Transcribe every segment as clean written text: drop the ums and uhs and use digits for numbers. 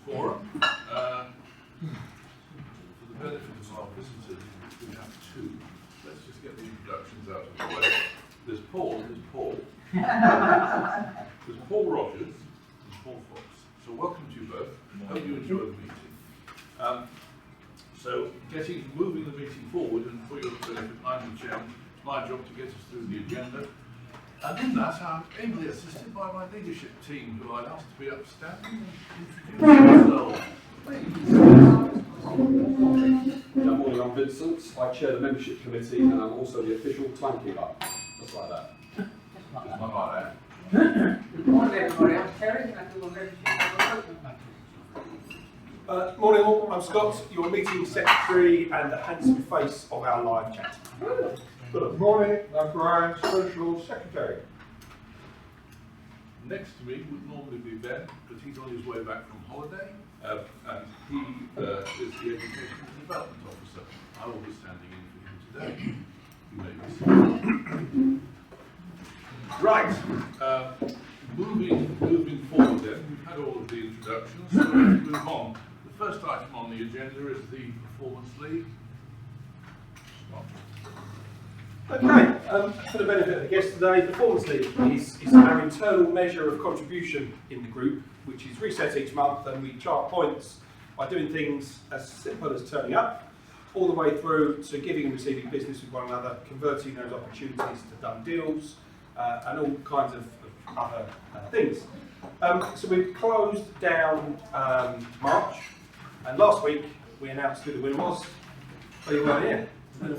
forum. For the benefit of our visitors, we have two. Let's just get the introductions out of the way. There's Paul. There's Paul Rogers and Paul Fox. So welcome to you both. Hope you enjoy the meeting. So moving the meeting forward, and for your benefit, I'm the chairman. It's my job to get us through the agenda. And in that, I'm ably assisted by my leadership team, who I'd ask to be upstanding and introduce themselves. Good morning, I'm Vincent. I chair the membership committee and I'm also the official timekeeper. Just like that. Just not like that. Good morning, everybody. I'm Terry, and I do a membership recruitment. Morning all, I'm Scott, your meeting secretary and the handsome face of our live chat. Good morning, I'm Brian, social secretary. Next to me would normally be Ben, but he's on his way back from holiday, and he is the Education and Development Officer. I will be standing in for him today. You may be seated. Right, moving forward then, we've had all of the introductions, so let's move on. The first item on the agenda is the Performance League. Okay, for the benefit of the guests today, Performance League is our internal measure of contribution in the group, which is reset each month, and we chart points by doing things as simple as turning up, all the way through to giving and receiving business with one another, converting those opportunities to done deals, and all kinds of other things. So we've closed down March, and last week we announced who the winner was, but you weren't here. It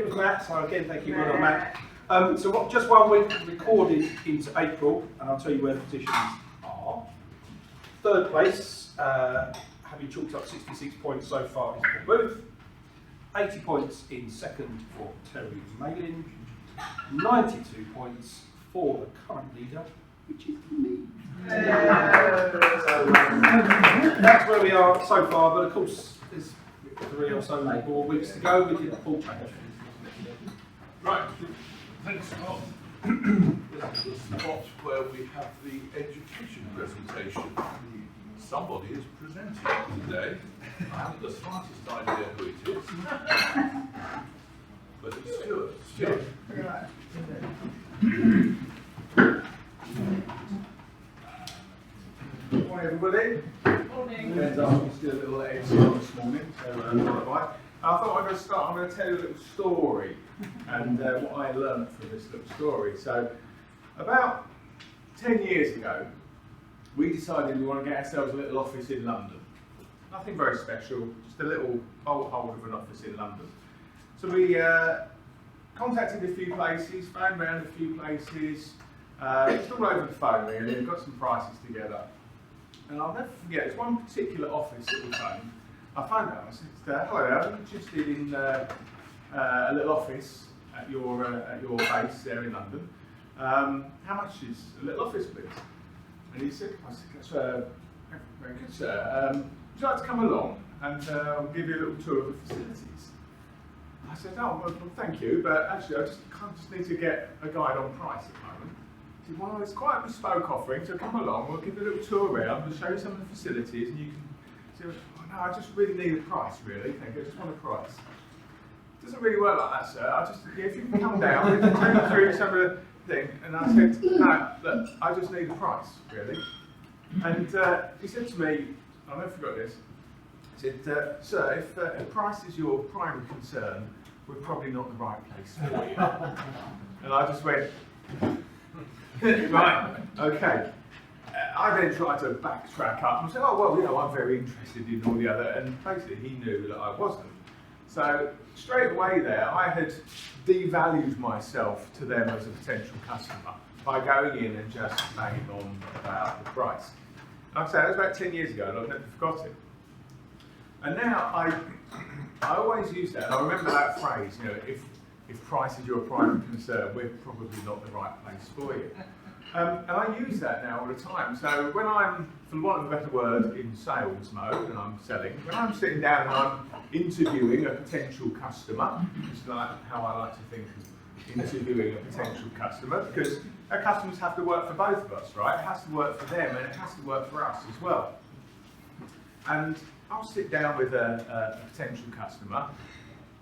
was Matt, so again, thank you very much, Matt. Just 1 week recorded into April, and I'll tell you where the positions are. Third place, having chalked up 66 points so far, is Paul Booth. 80 points in second for Terry Malin. 92 points for the current leader, which is me. That's where we are so far, but of course, there's 3 or so more weeks to go. We did the full change. Right, thanks Scott. This is the spot where we have the education presentation. Somebody is presenting today. I haven't the slightest idea who it is. But it's Stuart. Stuart. Good morning, everybody. Morning. Ben's asked me to do a little editing this morning, so right. I thought I'm going to start. I'm going to tell you a little story and what I learned from this little story. So, about 10 years ago, we decided we want to get ourselves a little office in London. Nothing very special, just a little bolt hole of an office in London. So we contacted a few places, phoned around a few places, just all over the phone really, and got some prices together. And I'll never forget, there's one particular office that we phoned. I phoned out and I said, hello, I'm interested in a little office at your base there in London. How much is a little office, please? And he said, that's very good, sir. Would you like to come along and I'll give you a little tour of the facilities? I said, oh, well, thank you, but actually I just need to get a guide on price at the moment. He said, well, it's quite a bespoke offering, so come along, we'll give you a little tour around, we'll show you some of the facilities, and you can say, oh, no, I just really need a price, really, thank you, I just want a price. It doesn't really work like that, sir. If you can come down, we can take you through some of the thing. And I said, no, look, I just need a price, really. And he said to me, I'll never forget this, he said, sir, if price is your primary concern, we're probably not the right place for you. And I just went, right, okay. I then tried to backtrack up and say, oh, well, I'm very interested in all the other, and basically he knew that I wasn't. So straight away there, I had devalued myself to them as a potential customer by going in and just banging on about the price. Like I say, that was about 10 years ago, and I've never forgot it. And now I always use that, and I remember that phrase, if price is your primary concern, we're probably not the right place for you. And I use that now all the time. So when I'm, for want of a better word, in sales mode and I'm selling, when I'm sitting down and I'm interviewing a potential customer, which is like how I like to think of interviewing a potential customer, because our customers have to work for both of us, right? It has to work for them and it has to work for us as well. and I'll sit down with a potential customer,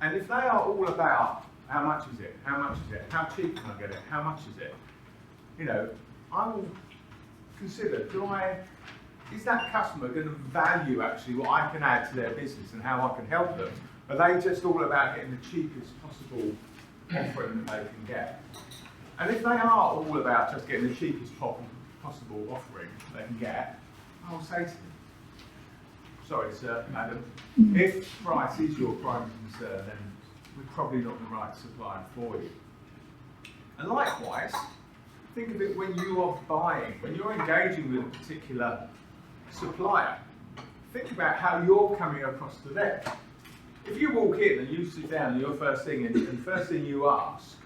and if they are all about how much is it, how much is it, how cheap can I get it, how much is it, you know, I will consider, is that customer going to value actually what I can add to their business and how I can help them? Are they just all about getting the cheapest possible offering that they can get? And if they are all about just getting the cheapest possible offering they can get, I'll say to them, sorry sir, madam, if price is your prime concern, then we're probably not the right supplier for you. And likewise, think of it when you are buying, when you're engaging with a particular supplier, think about how you're coming across to them. If you walk in and you sit down and your first thing, and the first thing you ask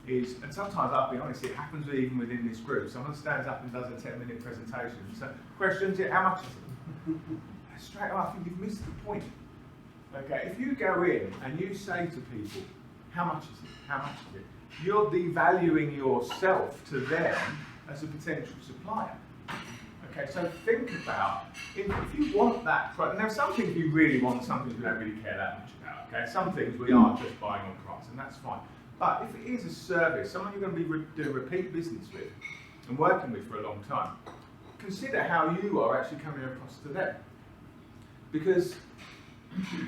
is, and sometimes I'll be honest, it happens even within this group, someone stands up and does a 10-minute presentation, so questions, how much is it? Straight away, I think you've missed the point. Okay, if you go in and you say to people, how much is it, how much is it? You're devaluing yourself to them as a potential supplier. Okay, so think about, if you want that product, now some things you really want, some things we don't really care that much about, okay? Some things we are just buying on price, and that's fine. But if it is a service, someone you're going to be doing repeat business with and working with for a long time, consider how you are actually coming across to them. Because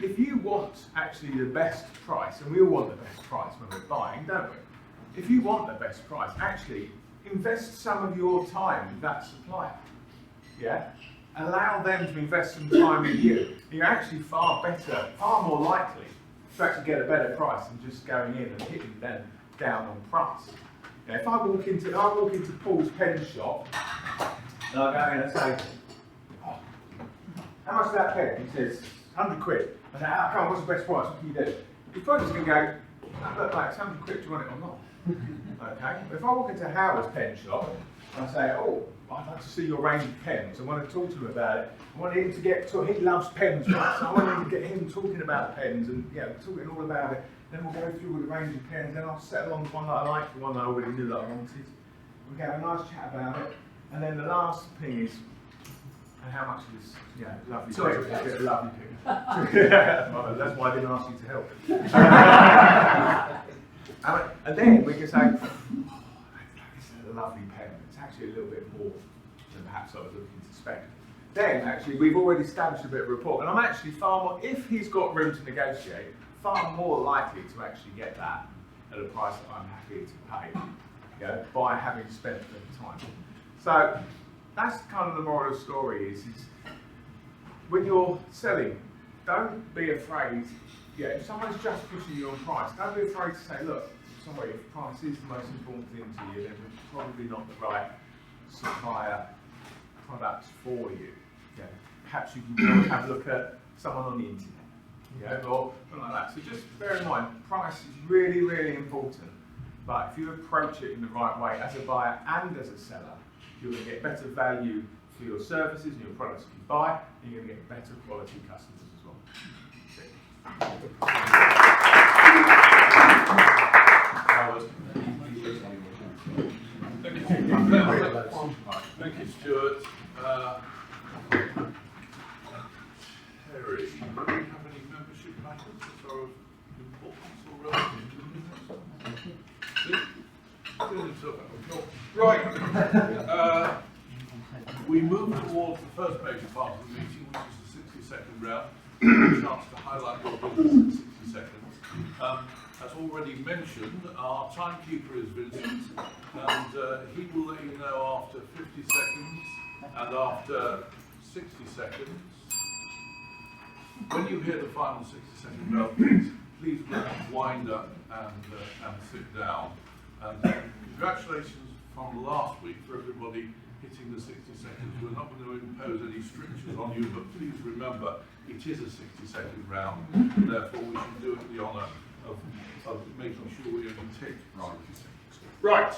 if you want actually the best price, and we all want the best price when we're buying, don't we? If you want the best price, actually invest some of your time with that supplier. Yeah? Allow them to invest some time in you. You're actually far better, far more likely to actually get a better price than just going in and hitting them down on price. Yeah, if I walk into Paul's pen shop, and I go in and say, oh, how much is that pen? He says, 100 quid. I say, oh, come on, what's the best price? What can you do? He's probably just going to go, oh, look, mate, it's 100 quid, do you want it or not? Okay, but if I walk into Howard's pen shop, and I say, oh, I'd like to see your range of pens. I want to talk to him about it. I want him to he loves pens, right? So I want him to get him talking about pens and talking all about it. Then we'll go through with a range of pens. Then I'll settle on one that I like, the one that I already knew that I wanted. We'll have a nice chat about it. And then the last thing is, and how much is lovely pen? Get a lovely pen. Well, that's why I didn't ask you to help. And then we can say, oh, that's a lovely pen. It's actually a little bit more than perhaps I was looking to spend. Then actually we've already established a bit of rapport, and I'm actually far more, if he's got room to negotiate, far more likely to actually get that at a price that I'm happy to pay, by having spent the time. So that's kind of the moral of the story is when you're selling, don't be afraid. If someone's just pushing you on price, don't be afraid to say, look, somebody, if price is the most important thing to you, then we're probably not the right supplier products for you. Perhaps you can have a look at someone on the internet, or something like that. So just bear in mind, price is really, really important. But if you approach it in the right way as a buyer and as a seller, you're going to get better value for your services and your products you buy, and you're going to get better quality customers as well. Thank you, Stuart. Terry, do we have any membership matters that are of importance or relevant? Right. We move towards the first major part of the meeting, which is the 60-second round. A chance to highlight your business in 60 seconds. As already mentioned, our timekeeper is Vincent, and he will let you know after 50 seconds and after 60 seconds. When you hear the final 60-second bell, please wind up and sit down. And congratulations from last week for everybody hitting the 60 seconds. We're not going to impose any strictures on you, but please remember it is a 60-second round, and therefore we should do it the honour of making sure we only take 60 seconds. Right.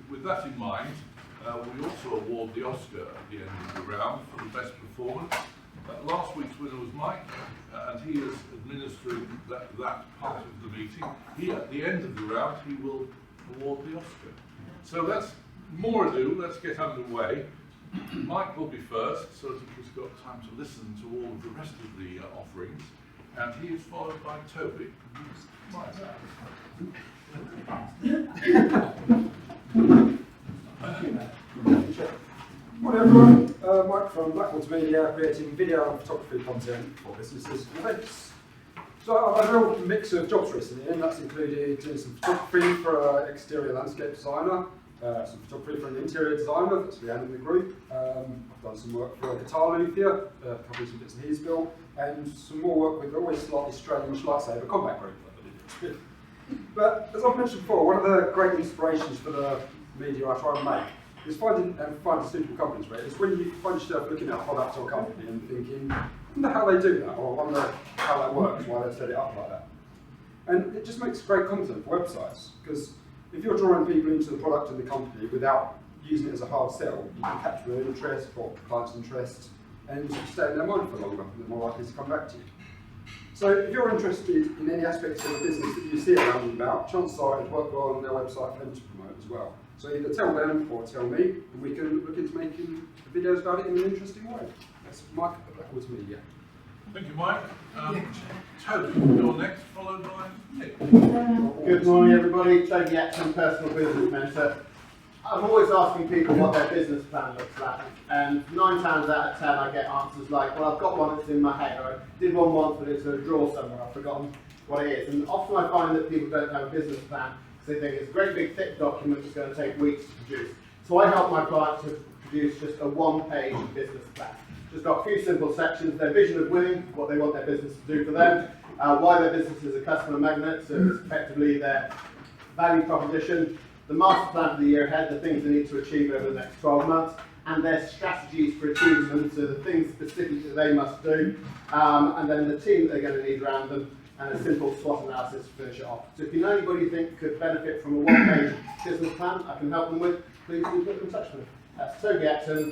With that in mind, we also award the Oscar at the end of the round for the best performance. Last week's winner was Mike, and he is administering that part of the meeting. At the end of the round, he will award the Oscar. So let's more ado, let's get underway. Mike will be first, so that he's got time to listen to all of the rest of the offerings, and he is followed by Toby. Mike. Morning everyone, Mike from Blackboards Media, creating video and photography content for businesses and events. So I've had a real mix of jobs recently, and that's included doing some photography for an exterior landscape designer, some photography for an interior designer, that's Leanne in the group. I've done some work for a guitar luthier, covering some bits and he's built, and some more work with always slightly strange lightsaber combat group. But as I've mentioned before, one of the great inspirations for the media I try and make is finding suitable companies, right? It's when you find yourself looking at a product or company and thinking, I wonder how they do that, or I wonder how that works, why they set it up like that. And it just makes great content for websites, because if you're drawing people into the product and the company without using it as a hard sell, you can capture their interest or clients' interest, and you stay in their mind for longer, and they're more likely to come back to you. So if you're interested in any aspects of the business that you see around and about, chances are it'd work well on their website for them to promote as well. So either tell them or tell me, and we can look into making videos about it in an interesting way. That's Mike at Blackboards Media. Thank you, Mike. Toby, you're next, followed by Nick. Good morning everybody, Toby Acton, Personal Business Mentor. I'm always asking people what their business plan looks like, and 9 times out of 10 I get answers like, well, I've got one that's in my head, or I did one once but it's in a drawer somewhere, I've forgotten what it is. And often I find that people don't have a business plan because they think it's a great big thick document that's going to take weeks to produce. So I help my clients to produce just a 1-page business plan. Just got a few simple sections: their vision of winning, what they want their business to do for them, why their business is a customer magnet, so it's effectively their value proposition, the master plan for the year ahead, the things they need to achieve over the next 12 months, and their strategies for achieving them, so the things specifically that they must do, and then the team that they're going to need around them, and a simple SWOT analysis to finish it off. So if you know anybody you think could benefit from a 1-page business plan I can help them with, please do put them in touch with me. That's Toby Acton,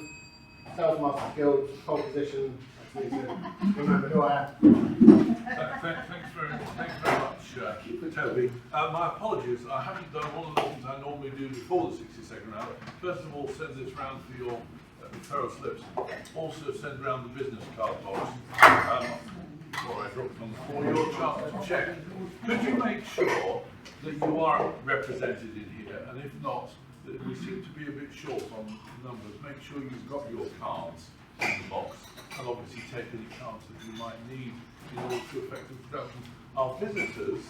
Sales Master Guild, pole position. That's me to remember who I am. Thanks very much, Toby. My apologies, I haven't done one of the things I normally do before the 60-second round. First of all, send this round for your referral slips. Also send round the business card box. Before I drop it on the floor, your chance to check. Could you make sure that you are represented in here, and if not, that we seem to be a bit short on numbers, make sure you've got your cards in the box, and obviously take any cards that you might need in order to effect the production. Our visitors,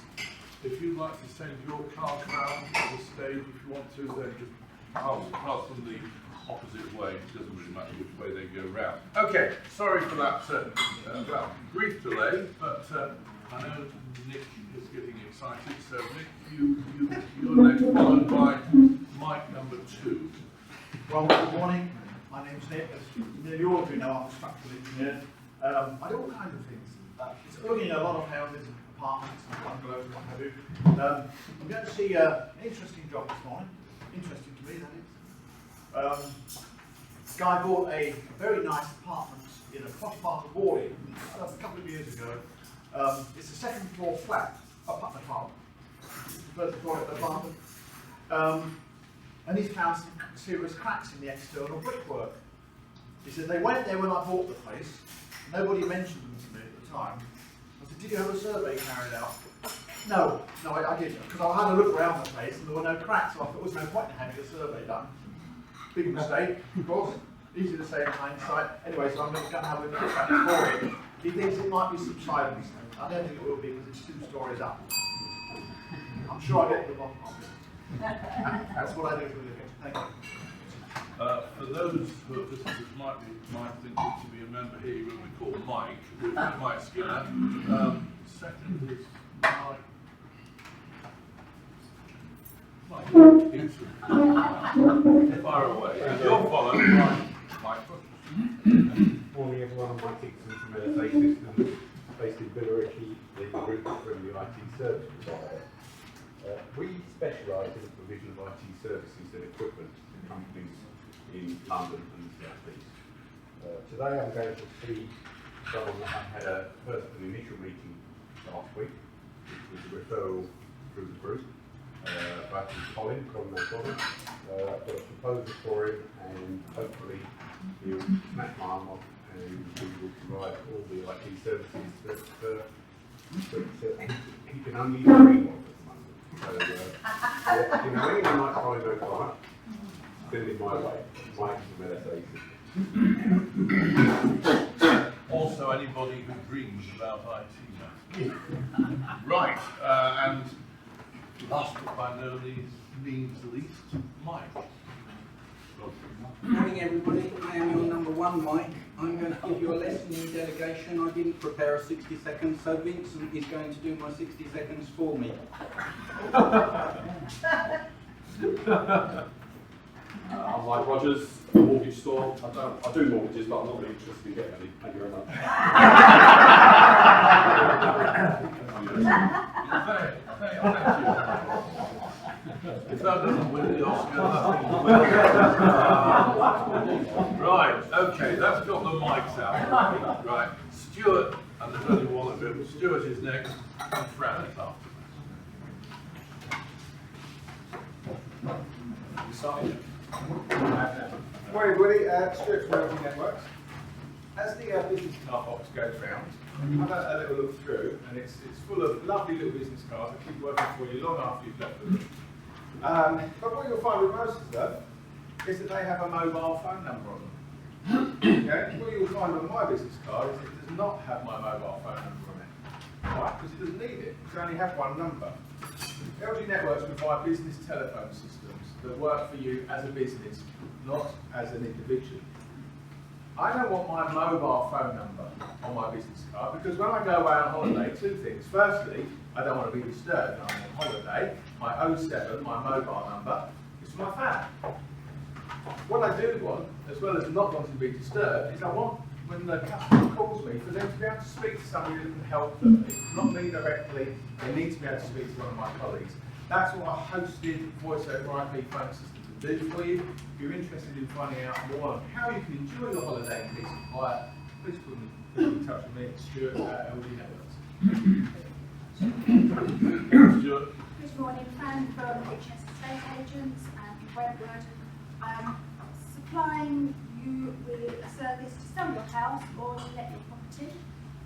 if you'd like to send your cards round to the stage, if you want to, then just pass them the opposite way. It doesn't really matter which way they go round. Okay, sorry for that brief delay, but I know Nick is getting excited, so Nick, you're next, followed by Mike number 2. Well, good morning. My name's Nick. As nearly all of you know, I'm a structural engineer. I do all kinds of things. It's looking at a lot of houses, apartments, and bungalows, and what have you. I'm going to see an interesting job this morning. Interesting to me, that is. A guy bought a very nice apartment in a posh part of Warley a couple of years ago. It's a second floor flat, apartment. First floor apartment. And he's found some serious cracks in the external brickwork. He said, they went there when I bought the place. Nobody mentioned them to me at the time. I said, did you have a survey carried out? No, I didn't, because I had a look around the place and there were no cracks, so I thought there was no point in having a survey done. Big mistake, of course. Easy to say in hindsight. Anyway, so I'm going to have a look at this for him. He thinks it might be subsidence. I don't think it will be because it's 2 stories up. I'm sure I get to the bottom of it. That's what I do for a living. Thank you. For those who are visitors might think it to be a member here, you will be called Mike, with Mike Skinner. Second is Mike. Fire away. And you're followed by Mike Butcher. Morning everyone, I'm Mike Dixon from LSA Systems, based in Billericay, the group from the IT service provider. We specialise in the provision of IT services and equipment to companies in London and the South East. Today I'm going to see someone that I had an initial meeting last week, which was a referral through the group, by Colin from McDonald's. I've got a proposal for him, and hopefully he'll smash my arm off, and we will provide all the IT services that he can only dream of at the moment. So, you know, any night time no fire, send it my way. Mike from LSA. Also, anybody who dreams about IT matters. Right, and last but by no means least, Mike. Good morning everybody, I am your number one Mike. I'm going to give you a lesson in delegation. I didn't prepare a 60 seconds, so Vincent is going to do my 60 seconds for me. I'm Mike Rogers, mortgage store. I do mortgages, but I'm not really interested in getting any. Thank you very much. Thank you. If that doesn't win the Oscar, nothing will. Right, okay, that's got the mics out. Right, Stuart, and there's only one of them. Stuart is next, and Fran is after. Morning everybody, Stuart from Wellbeing Networks. As the business car box goes round, I've had a little look through, and it's full of lovely little business cars that keep working for you long after you've left them. But what you'll find with most of them is that they have a mobile phone number on them. Okay? What you'll find on my business card is it does not have my mobile phone number on it. Why? Because it doesn't need it. It only has one number. LG Networks provide business telephone systems that work for you as a business, not as an individual. I don't want my mobile phone number on my business card because when I go away on holiday, two things. Firstly, I don't want to be disturbed when I'm on holiday. My 07, my mobile number, is for my family. What I do want, as well as not wanting to be disturbed, is I want, when the customer calls me, for them to be able to speak to somebody that can help them. It's not me directly, they need to be able to speak to one of my colleagues. That's what a hosted voice over IP phone system can do for you. If you're interested in finding out more on how you can enjoy your holiday in peace and quiet, please put in touch with me at Stuart at LG Networks. Stuart. Good morning, Fran from HS Estate Agents and Webwood. Supplying you with a service to sell your house or to let your property.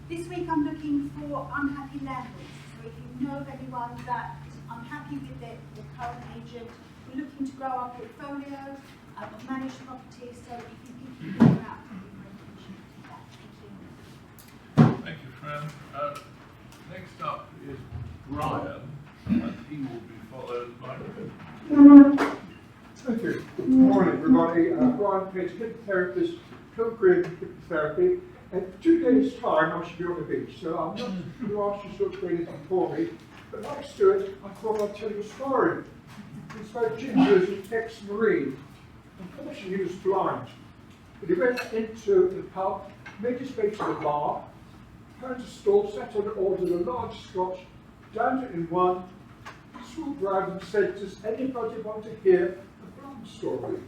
This week I'm looking for unhappy landlords. So if you know of anyone that is unhappy with their current agent, we're looking to grow our portfolio of managed properties, so if you can keep them out, I'd be very appreciative of that. Thank you. Thank you, Fran. Next up is Brian, and he will be followed by Thank you. Good morning, everybody. Brian Page, hypnotherapist, co-creating hypnotherapy. In 2 days' time, I should be on the beach, so I'm not going to ask you to do anything for me. But like Stuart, I thought I'd tell you a story. It's about Ginger's an ex-Marine. Unfortunately, he was blind. But he went into the pub, made his way to the bar, found a stall, sat on and ordered a large scotch, downed it in one, swooped round and said, does anybody want to hear a blonde story?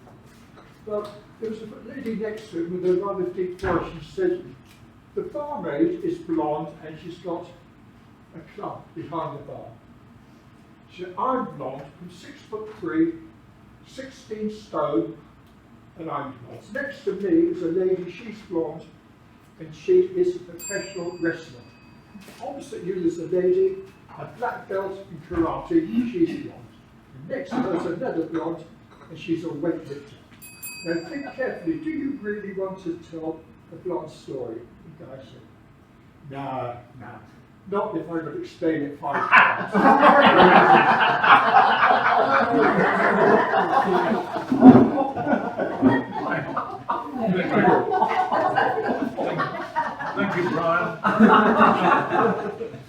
Well, there was a lady next to him with a rather deep voice. She said, the barmaid is blonde and she's got a club behind the bar. She said, I'm blonde, I'm 6'3", 16 stone, and I'm blonde. Next to me is a lady, she's blonde, and she is a professional wrestler. Opposite you there's a lady, a black belt in karate, she's blonde. And next to her is another blonde, and she's a weightlifter. Now think carefully, do you really want to tell a blonde story? The guy said, no, not if I would explain it 5 times. Thank you, Brian.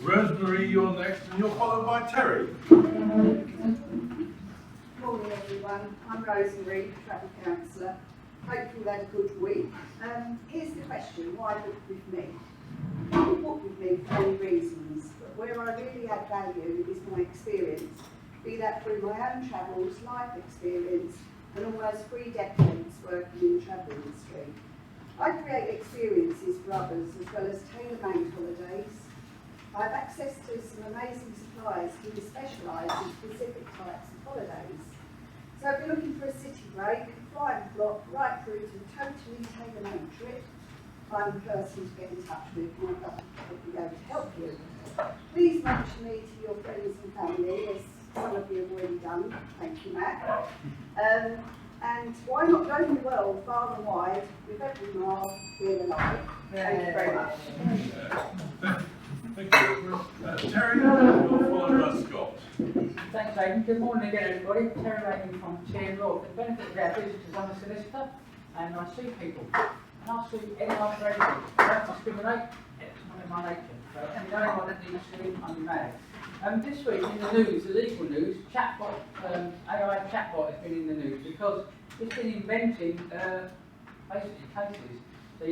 Rosemary, you're next, and you're followed by Terry. Morning everyone, I'm Rosemary, travel counsellor. Hope you've had a good week. Here's the question, why book with me? People book with me for many reasons, but where I really add value is my experience, be that through my own travels, life experience, and almost 3 decades working in the travel industry. I create experiences for others as well as tailor-made holidays. I have access to some amazing suppliers who specialise in specific types of holidays. So if you're looking for a city break, fly and block, right through to totally tailor-made trip, I'm the person to get in touch with, and I'll be able to help you. Please mention me to your friends and family, as some of you have already done. Thank you, Matt. And why not go the world far and wide with every mile being alive? Thank you very much. Thank you. Terry, you're followed by Scott. Thanks, Aidan. Good morning again, everybody. Terry Aidan from Chain Law. For the benefit of our visitors, I'm a solicitor and I sue people. And I sue anyone for anything. I don't discriminate. It's not in my nature. So if you know anyone that needs suing, I'm mad. This week in the news, the legal news, chatbot, AI chatbot has been in the news because it's been inventing basically cases. The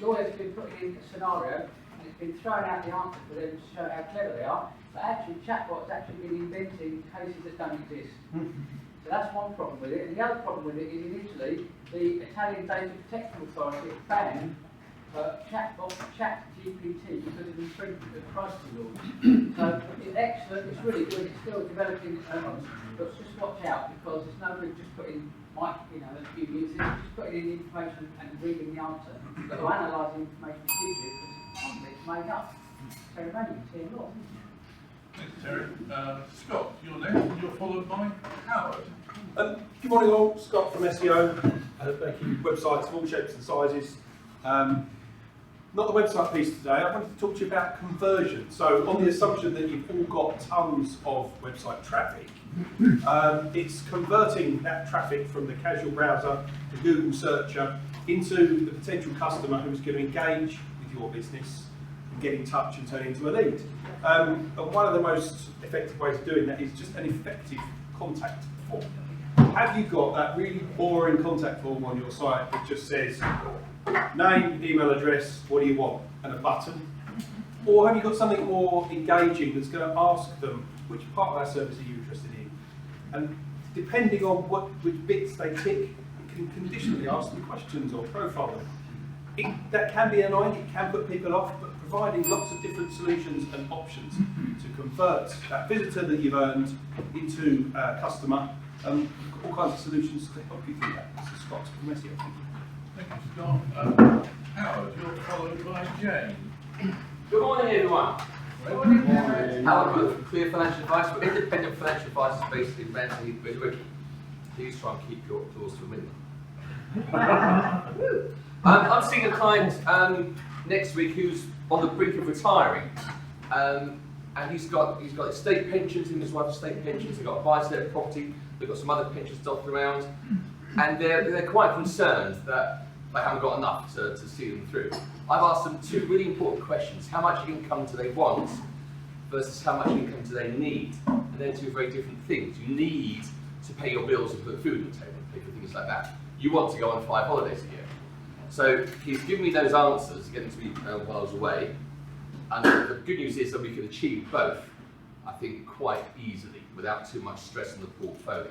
lawyers have been putting in a scenario and it's been throwing out the answer for them to show how clever they are. But actually, chatbots actually been inventing cases that don't exist. So that's one problem with it. And the other problem with it is in Italy, the Italian Data Protection Authority banned ChatGPT because of infringement of privacy laws. So it's excellent, it's really good, it's still developing, but just watch out because it's no good just putting a few years in, just putting in the information and reading the answer. But to analyse the information it gives you because it's made up. So remember, it's here law. Thanks, Terry. Scott, you're next. You're followed by Howard. Good morning all, Scott from SEO, making websites of all shapes and sizes. Not the website piece today, I wanted to talk to you about conversion. So on the assumption that you've all got tons of website traffic, it's converting that traffic from the casual browser, the Google searcher, into the potential customer who's going to engage with your business and get in touch and turn into a lead. And one of the most effective ways of doing that is just an effective contact form. Have you got that really boring contact form on your site that just says name, email address, what do you want, and a button? Or have you got something more engaging that's going to ask them which part of our service are you interested in? And depending on which bits they tick, it can conditionally ask them questions or profile them. That can be annoying, it can put people off, but providing lots of different solutions and options to convert that visitor that you've earned into a customer, all kinds of solutions to help you do that. This is Scott from SEO. Thank you, Scott. Howard, you're followed by Jane. Good morning, everyone. Good morning. Howard Wood from Clear Financial Advice. We're independent financial advice is based in Manchester, Bidwick. Please try and keep your clause to a minimum. I'm seeing a client next week who's on the brink of retiring, and he's got estate pensions and his wife's estate pensions. They've got a buy-to-let property. They've got some other pensions dotted around, and they're quite concerned that they haven't got enough to see them through. I've asked them two really important questions: how much income do they want versus how much income do they need? And they're two very different things. You need to pay your bills and put food on the table and pay for things like that. You want to go on 5 holidays a year. So he's given me those answers, getting to me while I was away. And the good news is that we can achieve both, I think, quite easily without too much stress on the portfolio.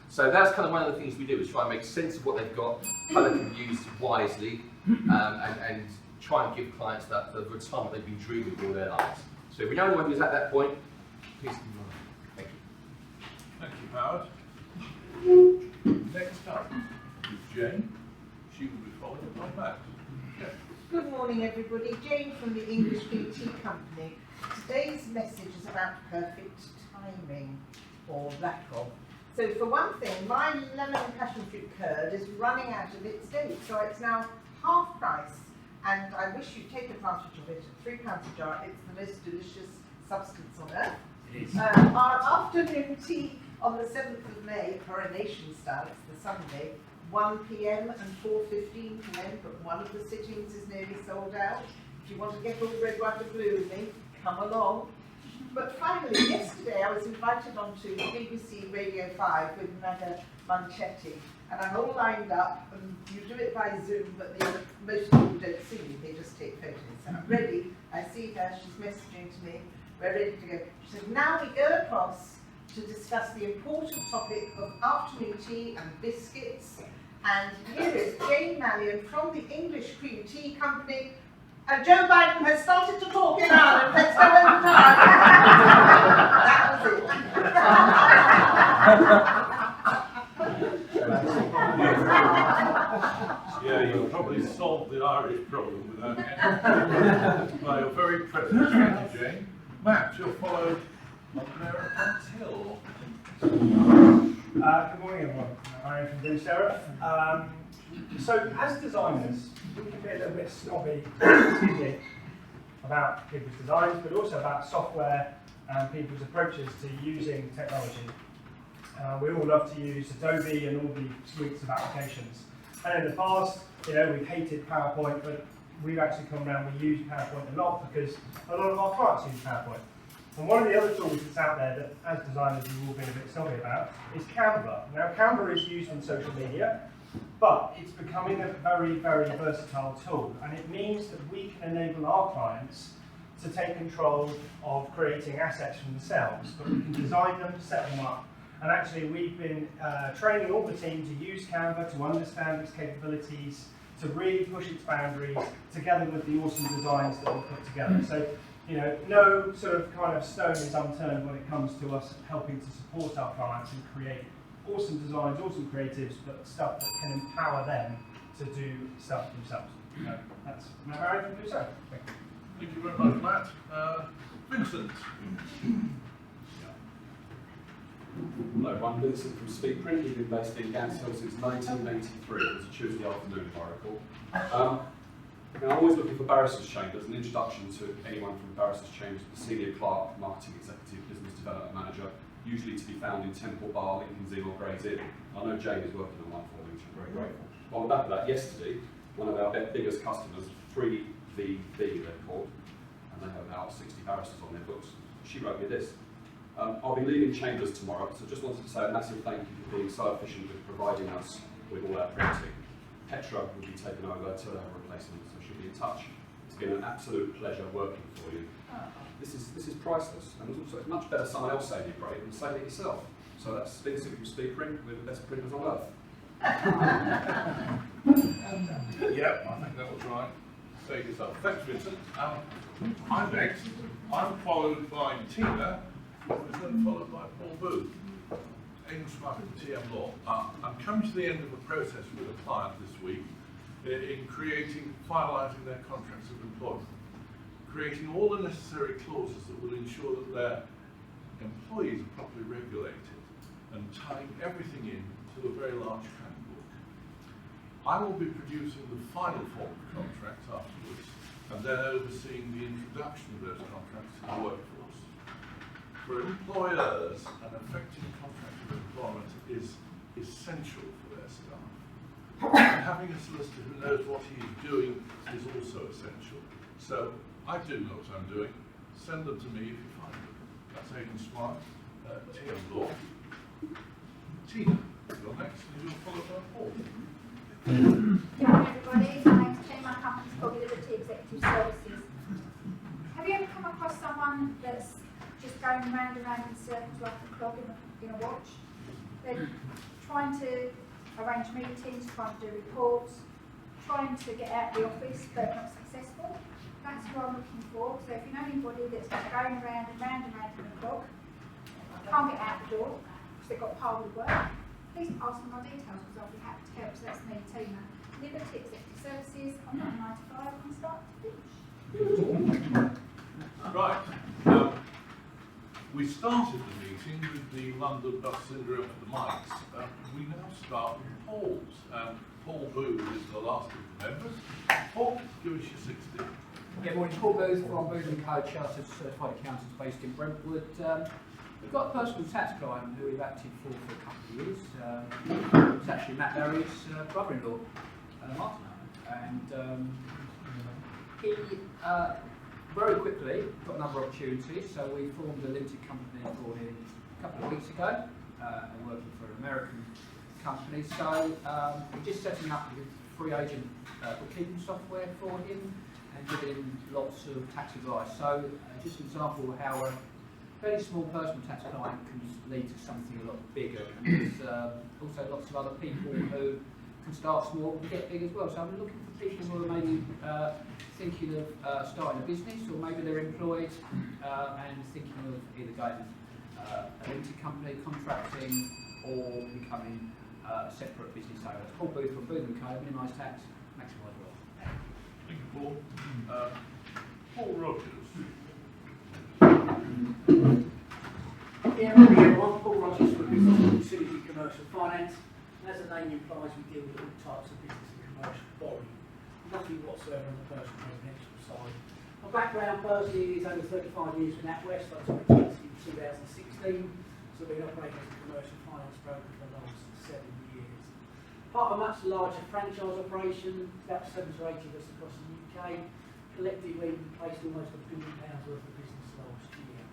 So that's kind of one of the things we do, is try and make sense of what they've got, how they can be used wisely, and try and give clients that the retirement they've been dreaming all their lives. So if we know anyone who's at that point, please come on. Thank you. Thank you, Howard. Next up is Jane. She will be followed by Matt. Okay. Good morning, everybody. Jane from the English PT Company. Today's message is about perfect timing, or lack of. So for one thing, my lemon and passion fruit curd is running out of its date, so it's now half price, and I wish you'd take advantage of it at £3 a jar. It's the most delicious substance on earth. It is. Our afternoon tea on the 7th of May, coronation style, it's the Sunday, 1 p.m. and 4:15 p.m, but one of the sittings is nearly sold out. If you want to get all red, white and blue with me, come along. But finally, yesterday I was invited onto BBC Radio 5 with Naga Manchetti, and I'm all lined up, and you do it by Zoom, but most people don't see me, they just take photos. And I'm ready, I see her, she's messaging to me, we're ready to go. She said, now we go across to discuss the important topic of afternoon tea and biscuits. And here is Jane Mallion from the English Cream Tea Company. And Joe Biden has started to talk in Ireland. Let's go over time. That was it. Yeah, you probably solved the Irish problem without any. By your very presence, thank you, Jane. Matt, you're followed on there until. Good morning, everyone. I'm from Blue Seraph. So, as designers, we can be a little bit snobby about people's designs, but also about software and people's approaches to using technology. We all love to use Adobe and all the suites of applications. And in the past, we've hated PowerPoint, but we've actually come around, we use PowerPoint a lot because a lot of our clients use PowerPoint. And one of the other tools that's out there that, as designers, we've all been a bit snobby about is Canva. Now, Canva is used in social media, but it's becoming a very, very versatile tool. And it means that we can enable our clients to take control of creating assets for themselves, but we can design them, set them up. And actually, we've been training all the team to use Canva, to understand its capabilities, to really push its boundaries, together with the awesome designs that we've put together. So, no sort of kind of stone is unturned when it comes to us helping to support our clients and create awesome designs, awesome creatives, but stuff that can empower them to do stuff themselves. That's Matt Barry from Blue Seraph. Thank you very much, Matt. Vincent. Hello, I'm Vincent from Speakprint. We've been based in Ganshill since 1983. It was a Tuesday afternoon, if I recall. I'm always looking for Barristers Chamber as an introduction to anyone from Barristers Chamber, the senior clerk, marketing executive, business development manager, usually to be found in Temple Bar, Lincoln's Inn or Gray's Inn. I know Jane is working on one for me, which I'm very grateful. On the back of that, yesterday, one of our biggest customers, 3VB they're called, and they have about 60 barristers on their books. She wrote me this. I'll be leaving Chambers tomorrow, so just wanted to say a massive thank you for being so efficient with providing us with all our printing. Petra will be taken over to her replacement, so she'll be in touch. It's been an absolute pleasure working for you. This is priceless, and also it's much better someone else saying you're great than saying it yourself. So that's Vincent from Speakprint with the best printers on earth. Yeah, I think that was right. Say it yourself. Thanks, Vincent. I'm next. I'm followed by Tina, who is then followed by Paul Booth. Aidan Smart from TM Law. I'm coming to the end of a process with a client this week in finalising their contracts of employment, creating all the necessary clauses that will ensure that their employees are properly regulated and tying everything in to a very large handbook. I will be producing the final form of contracts afterwards and then overseeing the introduction of those contracts to the workforce. For employers, an effective contract of employment is essential for their staff. And having a solicitor who knows what he is doing is also essential. So I do know what I'm doing. Send them to me if you find them. That's Aidan Smart, TM Law. Tina, you're next, and you'll follow by Paul. Good morning, everybody. My name's Jane. My company's called Liberty Executive Services. Have you ever come across someone that's just going round and round in circles like a clock in a watch? They're trying to arrange meetings, trying to do reports, trying to get out of the office, but not successful. That's what I'm looking for. So if you know anybody that's just going around and round and round in a clock, can't get out the door because they've got piled with work, please pass on my details because I'll be happy to help. So that's me, Tina. Liberty Executive Services. I'm not 95. I'm start to finish. Right. We started the meeting with the London Bus Syndrome for the mics. We now start with Paul's. Paul Booth is the last of the members. Paul, give us your 60. Good morning, Paul Booth from Booth & Co, Chartered Certified Accountants based in Brentwood. We've got a personal tax client who we've acted for a couple of years. It's actually Matt Barry's brother-in-law, Martin. And he very quickly got another opportunity, so we formed a limited company for him a couple of weeks ago, and working for an American company. So we're just setting up with free agent bookkeeping software for him and giving him lots of tax advice. So just an example of how a very small personal tax client can lead to something a lot bigger. And there's also lots of other people who can start small and get big as well. So I'm looking for people who are maybe thinking of starting a business, or maybe they're employed and thinking of either going a limited company, contracting, or becoming a separate business owner. It's Paul Booth from Booth & Co, minimise tax, maximise wealth. Thank you, Paul. Paul Rogers. Yeah, morning everyone. Paul Rogers from Business Synergy Commercial Finance. And as the name implies, we deal with all types of business and commercial borrowing. Nothing whatsoever on the personal residential side. My background personally is over 35 years with NatWest. I took it in 2016, so I've been operating as a commercial finance broker for the last 7 years. Part of a much larger franchise operation, about 7 to 8 of us across the UK. Collectively, we placed almost £1 billion worth of business last year.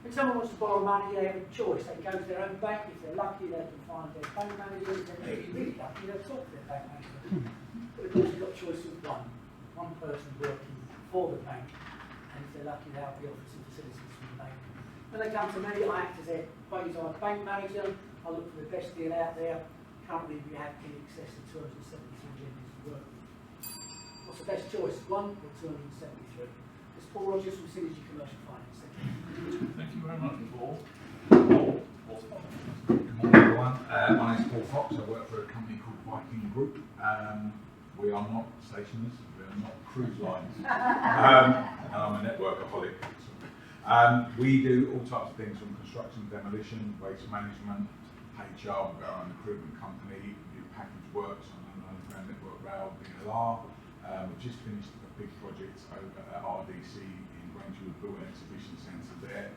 When someone wants to borrow money, they have a choice. They can go to their own bank. If they're lucky, they can find their bank manager. If they're really lucky, they'll talk to their bank manager. But of course, you've got a choice of one person working for the bank, and if they're lucky, they'll have the office and facilities from the bank. When they come to me, I act as their quasi bank manager. I look for the best deal out there. Currently, we have in excess of 273 million to work with. What's the best choice, 1 or 273? It's Paul Rogers from Synergy Commercial Finance. Thank you very much, Paul. Good morning, everyone. My name is Paul Fox. I work for a company called Viking Group. We are not stationers, we are not cruise lines. And I'm a networkaholic. We do all types of things from construction, demolition, waste management, HR, we've got our own recruitment company, we do package works on an underground network rail, BLR. We've just finished a big project over at RDC in Grange. We've built an exhibition centre there.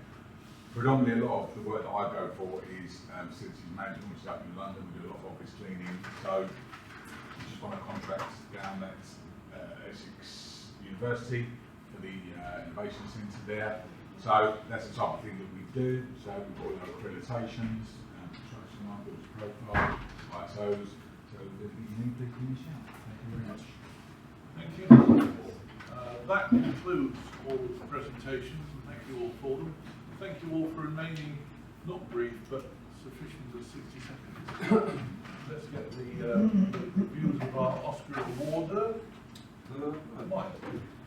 Predominantly a lot of the work that I go for is facilities management, which is up in London. We do a lot of office cleaning. So we just won a contract down at Essex University for the Innovation Centre there. So that's the type of thing that we do. So we've got all our accreditations, construction markets, profile, ISOs. So if you need, please give me a shout. Thank you very much. Thank you. That concludes all the presentations, and thank you all for them. Thank you all for remaining not brief, but sufficient of 60 seconds. Let's get the reviews of our Oscar Awarder. Mike.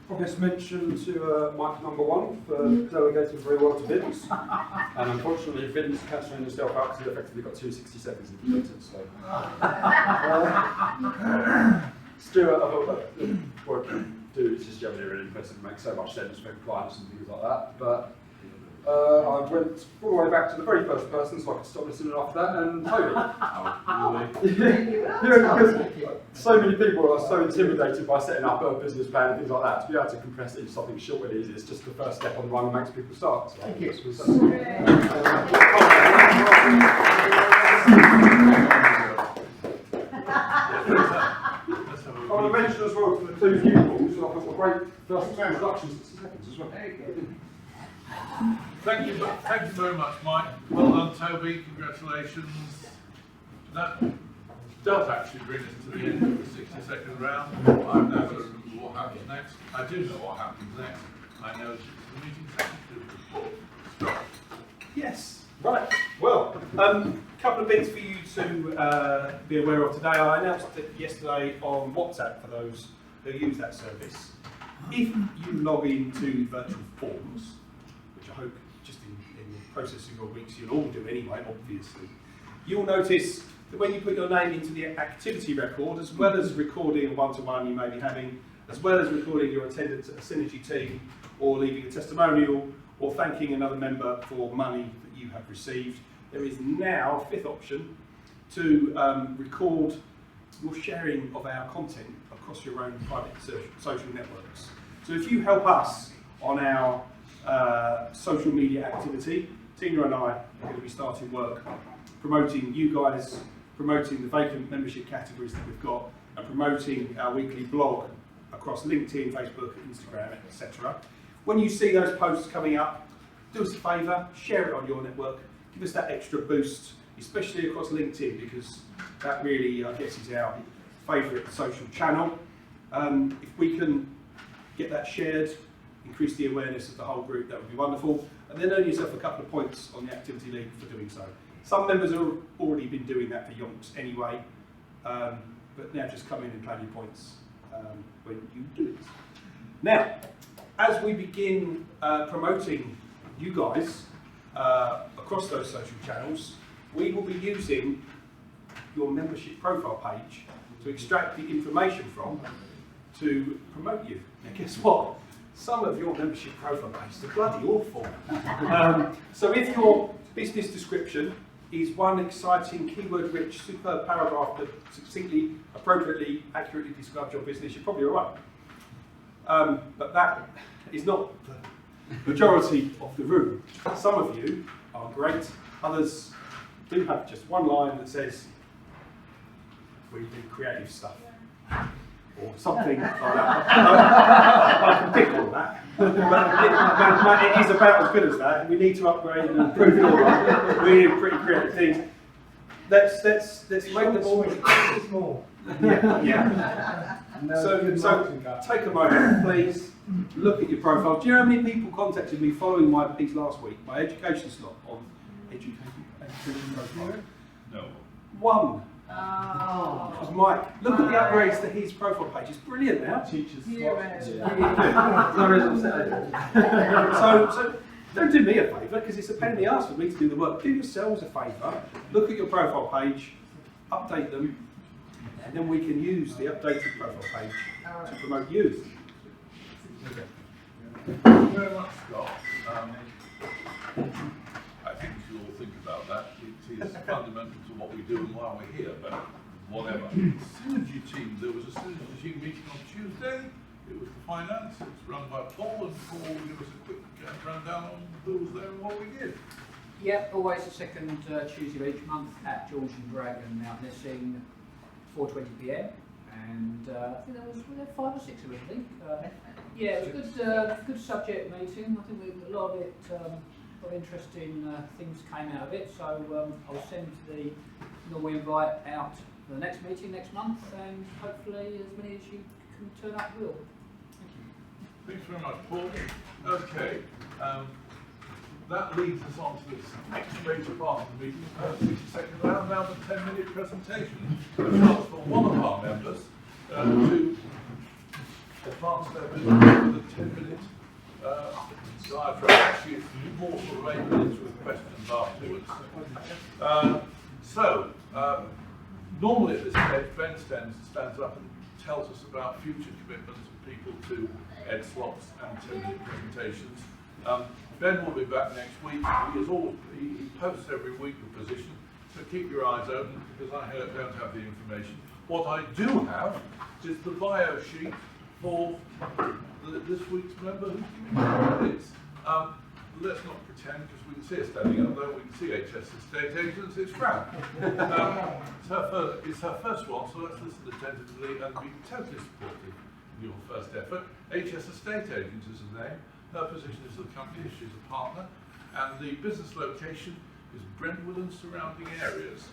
Obvious mention to Mike number 1 for delegating very well to Vince. And unfortunately, Vince cancelling himself out because he effectively got 2 60 seconds in the sentence. Stuart, I thought that the work you do is just generally really impressive and makes so much sense for clients and things like that. But I went all the way back to the very first person so I could stop listening after that, and Toby. Because so many people are so intimidated by setting up a business plan and things like that. To be able to compress it into something short and easy is just the first step on the run and makes people start. So thank you. I want to mention as well to the 2 pupils, I thought were great first introductions, 60 seconds as well. Thank you very much, Mike. Well done, Toby. Congratulations. That does actually bring us to the end of the 60-second round. I've now got to remember what happens next. I do know what happens next. I know it's the meeting secretary. Yes. Right. Well, couple of bits for you to be aware of today. I announced it yesterday on WhatsApp for those who use that service. If you log into virtual forms, which I hope just in the process of your weeks you'll all do anyway, obviously, you'll notice that when you put your name into the activity record, as well as recording a one-to-one you may be having, as well as recording your attendance at a Synergy team, or leaving a testimonial, or thanking another member for money that you have received, there is now a 5th option to record your sharing of our content across your own private social networks. So if you help us on our social media activity, Tina and I are going to be starting work promoting you guys, promoting the vacant membership categories that we've got, and promoting our weekly blog across LinkedIn, Facebook, Instagram, etc. When you see those posts coming up, do us a favour, share it on your network, give us that extra boost, especially across LinkedIn, because that really, I guess, is our favourite social channel. If we can get that shared, increase the awareness of the whole group, that would be wonderful. And then earn yourself a couple of points on the Activity League for doing so. Some members have already been doing that for yonks anyway, but now just come in and claim your points when you do it. Now, as we begin promoting you guys across those social channels, we will be using your membership profile page to extract the information from to promote you. Now guess what? Some of your membership profile pages are bloody awful. So if your business description is one exciting, keyword-rich, superb paragraph that succinctly, appropriately, accurately describes your business, you're probably all right. But that is not the majority of the room. Some of you are great, others do have just one line that says, we do creative stuff, or something like that. I can pick on that, but it is about as good as that. We need to upgrade and improve it all. We need pretty creative things. Let's make them all small. Yeah. So take a moment, please. Look at your profile. Do you know how many people contacted me following my piece last week, my education slot on education profile? No. One. Oh. It was Mike. Look at the upgrades to his profile page. It's brilliant now. Teachers. So don't do me a favour, because it's a pain in the arse for me to do the work. Do yourselves a favour. Look at your profile page, update them, and then we can use the updated profile page to promote you. Thank you very much, Scott. I think we should all think about that. It is fundamental to what we do and why we're here, but whatever. Synergy team, there was a synergy team meeting on Tuesday. It was the finance, it's run by Paul, and Paul will give us a quick rundown on who was there and what we did. Yep, always the second Tuesday of each month at George and Dragon, Mount Nessing, 4:20 PM. And I think were there 5 or 6 of us, I think. Yeah, it was a good subject meeting. I think a lot of it, of interesting things came out of it. So I'll send the normal invite out for the next meeting next month, and hopefully as many as you can turn up will. Thanks very much, Paul. Okay, that leads us on to this next major part of the meeting, 60-second round, now the 10-minute presentation. A chance for one of our members to advance their business with a 10-minute diatribe. Actually, it's more sort of 8 minutes with questions afterwards. Normally at this stage, Ben stands up and tells us about future commitments of people to Ed slots and 10-minute presentations. Ben will be back next week. He posts every week the position, so keep your eyes open because I don't have the information. What I do have is the bio sheet for this week's member who's giving me credits. Let's not pretend, because we can see her standing up there, we can see HS Estate Agents, it's Fran. It's her first one, so let's listen attentively and be totally supportive in your first effort. HS Estate Agents is her name. Her position is the company, she's a partner, and the business location is Brentwood and surrounding areas.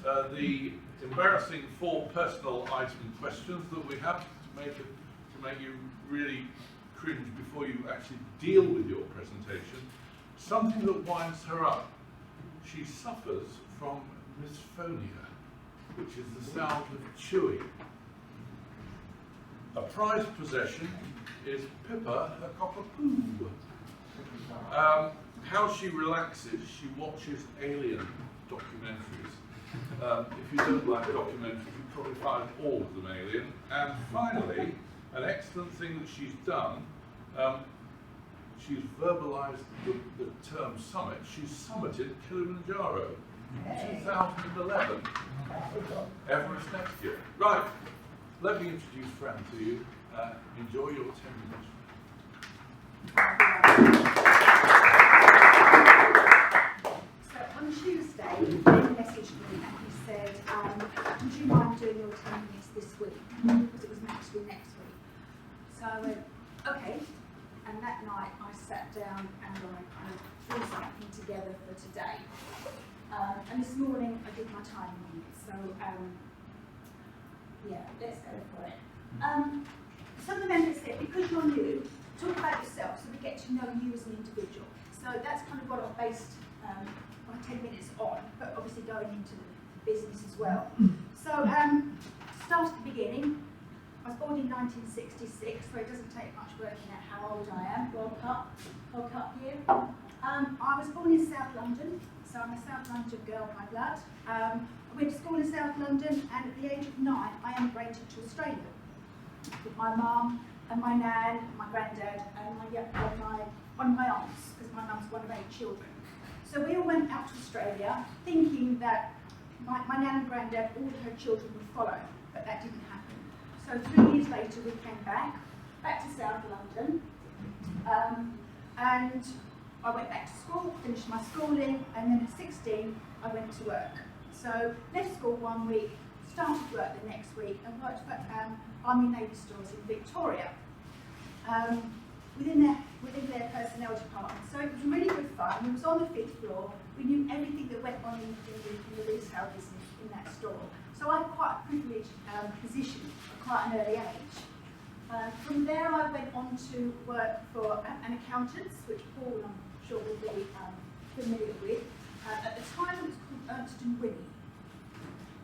The embarrassing 4 personal item questions that we have to make you really cringe before you actually deal with your presentation. Something that winds her up. She suffers from misphonia, which is the sound of chewing. A prized possession is Pippa, a cockapoo. How she relaxes, she watches alien documentaries. If you don't like documentaries, you probably find all of them alien. And finally, an excellent thing that she's done, she's verbalised the term summit. She's summited Kilimanjaro in 2011. Everest next year. Right, let me introduce Fran to you. Enjoy your 10 minutes. So on Tuesday, Ben messaged me and he said, would you mind doing your 10 minutes this week? Because it was meant to be next week. So I went, okay. And that night I sat down and I kind of threw something together for today. And this morning I did my timing on it. So yeah, let's go for it. Some of the members said, because you're new, talk about yourself so we get to know you as an individual. So that's kind of what I've based my 10 minutes on, but obviously going into the business as well. So start at the beginning. I was born in 1966, so it doesn't take much working out how old I am. World Cup year. I was born in South London, so I'm a South London girl by blood. I went to school in South London, and at the age of 9, I emigrated to Australia with my mum and my nan, and my granddad, and one of my aunts, because my mum's one of 8 children. So we all went out to Australia, thinking that my nan and granddad, all of her children would follow, but that didn't happen. So 3 years later, we came back to South London, and I went back to school, finished my schooling, and then at 16, I went to work. So left school 1 week, started work the next week, and worked for Army Navy stores in Victoria, within their personnel department. So it was really good fun. We was on the 5th floor. We knew everything that went on in the retail business in that store. So I had quite a privileged position at quite an early age. From there, I went on to work for an accountants, which Paul, I'm sure, will be familiar with. At the time, it was called Ernst & Winnie.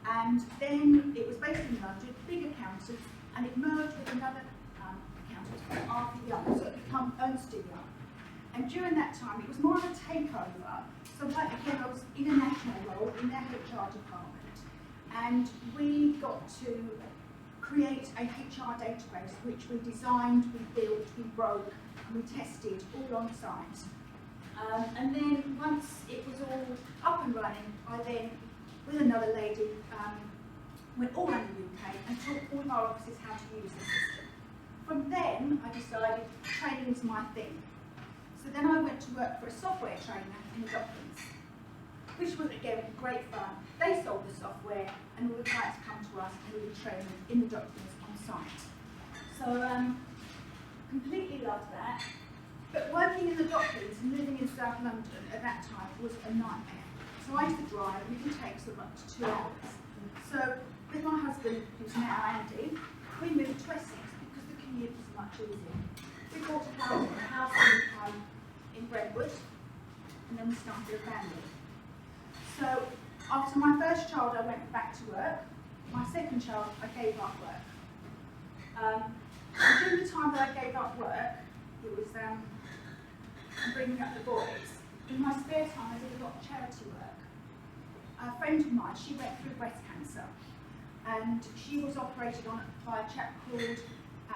And then it was based in London, big accountants, and it merged with another accountant called Arthur Young, so it became Ernst & Young. And during that time, it was more of a takeover. So again, I was in a national role in their HR department. And we got to create a HR database, which we designed, we built, we broke, and we tested all on site. And then once it was all up and running, I then, with another lady, went all around the UK and taught all of our offices how to use the system. From then, I decided training was my thing. So then I went to work for a software trainer in the Docklands, which was, again, great fun. They sold the software, and all the clients come to us, and we would train them in the Docklands on site. So, completely loved that. But working in the Docklands and living in South London at that time was a nightmare. So I used to drive, and it could take sort of up to 2 hours. So with my husband, who's now Andy, we moved to Essex because the commute was much easier. We bought a house in Brentwood, and then we started a family. So after my first child, I went back to work. My second child, I gave up work. During the time that I gave up work, it was bringing up the boys. In my spare time, I did a lot of charity work. A friend of mine, she went through breast cancer, and she was operated on by a chap called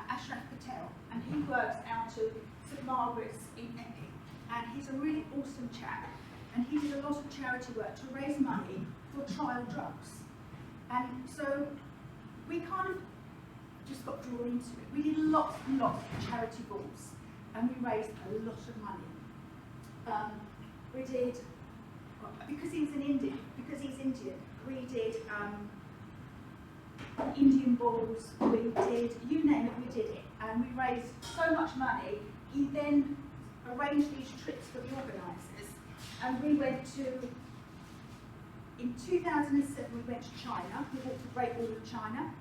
Ashraf Patel, and he works out of St Margaret's in Epping, and he's a really awesome chap, and he did a lot of charity work to raise money for trial drugs. And so we kind of just got drawn into it. We did lots and lots of charity balls, and we raised a lot of money. We did, because he's Indian, we did Indian balls, we did, you name it, we did it. And we raised so much money, he then arranged these trips for the organisers. And we went to, in 2007 we went to China, we walked the Great Wall of China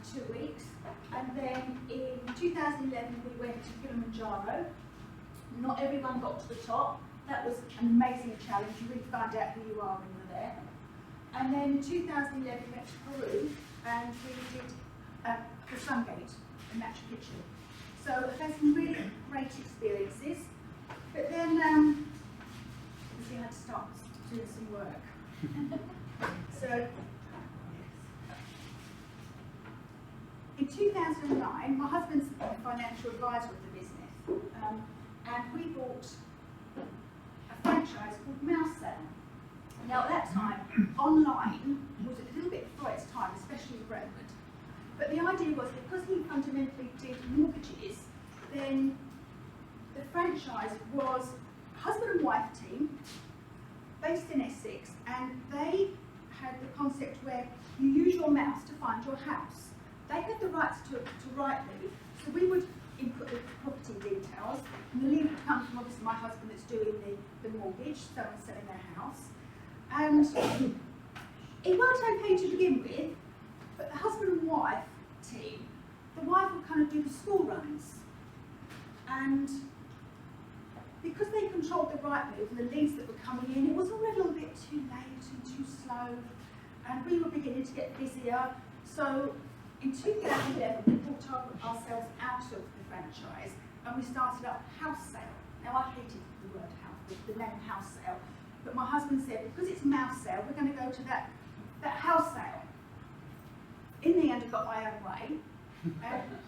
for 2 weeks. And then in 2011 we went to Kilimanjaro. Not everyone got to the top. That was an amazing challenge. You really find out who you are when you're there. And then in 2011 we went to Peru, and we did the Sungate in Machu Picchu. So I've had some really great experiences. But then we had to start doing some work. So in 2009, my husband's a financial advisor of the business, and we bought a franchise called Mousesale. Now at that time, online was a little bit before its time, especially in Brentwood. But the idea was, because he fundamentally did mortgages, then the franchise was a husband and wife team based in Essex, and they had the concept where you use your mouse to find your house. They had the rights to Rightmove, so we would input the property details, and the lead would come from obviously my husband that's doing the mortgage, someone selling their house. And it worked okay to begin with, but the husband and wife team, the wife would kind of do the school runs. And because they controlled the Rightmove and the leads that were coming in, it was all a little bit too late and too slow, and we were beginning to get busier. So in 2011, we brought ourselves out of the franchise, and we started up Housesale. Now, I hated the word house, the name Housesale, but my husband said, because it's mouse sale, we're going to go to that house sale. In the end, I got my own way.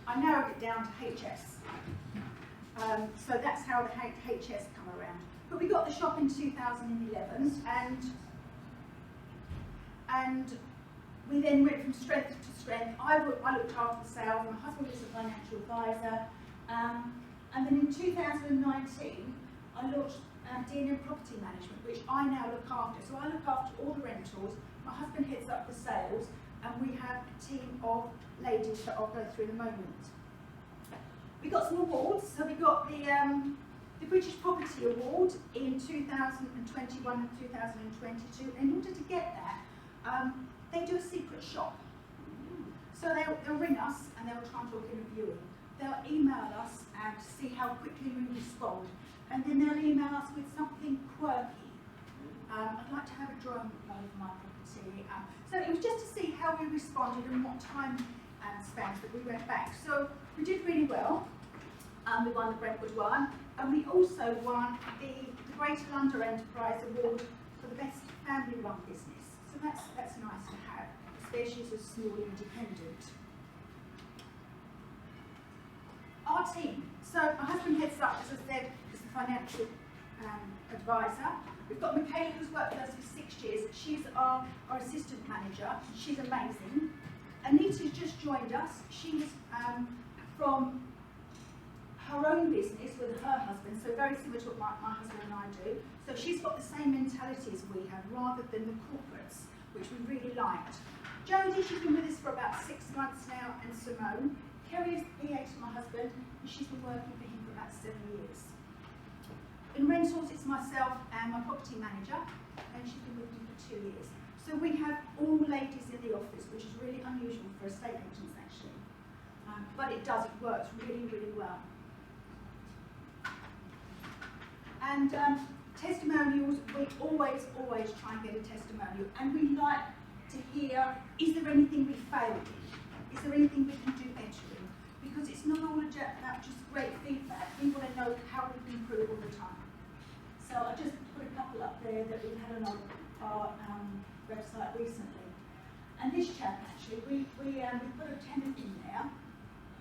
I narrowed it down to HS. So that's how the HS come around. But we got the shop in 2011, and we then went from strength to strength. I looked after the sales, my husband was a financial advisor, and then in 2019, I launched D&M Property Management, which I now look after. So I look after all the rentals, my husband heads up the sales, and we have a team of ladies that I'll go through in a moment. We got some awards, so we got the British Property Award in 2021 and 2022. In order to get that, they do a secret shop. So they'll ring us and they'll try and book in a viewing. They'll email us and see how quickly we respond. And then they'll email us with something quirky. I'd like to have a drone over my property. So it was just to see how we responded and what time spans that we went back. So we did really well. We won the Brentwood one, and we also won the Greater London Enterprise Award for the best family-run business. So that's nice to have, especially as a small independent. Our team. So my husband heads up, as I said, as the financial advisor. We've got Michaela, who's worked with us for 6 years. She's our assistant manager. She's amazing. Anita's just joined us. She's from her own business with her husband, so very similar to what my husband and I do. So she's got the same mentality as we have, rather than the corporates, which we really liked. Jodie, she's been with us for about 6 months now, and Simone. Kerry is the PA to my husband, and she's been working for him for about 7 years. In rentals, it's myself and my property manager, and she's been with me for 2 years. So we have all ladies in the office, which is really unusual for estate agents, actually. But it works really, really well. And testimonials, we always try and get a testimonial, and we like to hear, is there anything we failed in? Is there anything we can do better in? Because it's not all about just great feedback. We want to know how we can improve all the time. So I just put a couple up there that we've had on our website recently. And this chap, actually, we put a tenant in there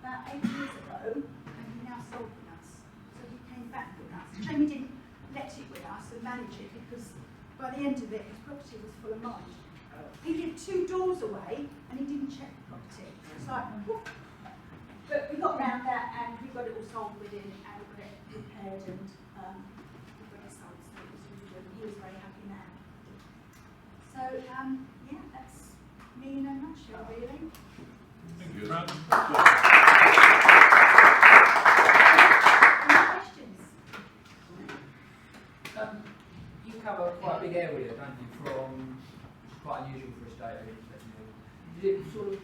about 8 years ago, and he now sold with us. So he came back with us. Shame he didn't let it with us and manage it, because by the end of it, his property was full of mine. He lived 2 doors away, and he didn't check the property. It's like, whoop. But we got around that, and we got it all sold within, and we got it repaired, and we got it sold. So it was really good. He was very happy now. So yeah, that's me in a nutshell, really. Thank you. You cover quite a big area, don't you, from quite unusual for estate agents. Is it sort of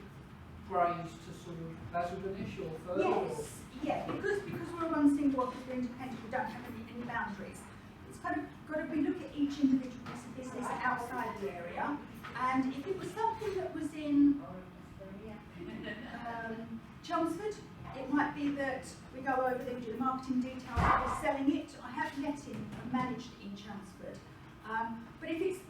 graze to sort of Basildonish or further? Yes, yeah, because we're one single office, we're independent, we don't have any boundaries. It's kind of got to be look at each individual piece of business outside the area, and if it was something that was in Chelmsford, it might be that we go over there, we do the marketing details, we're selling it. I have let in and managed in Chelmsford. But if it's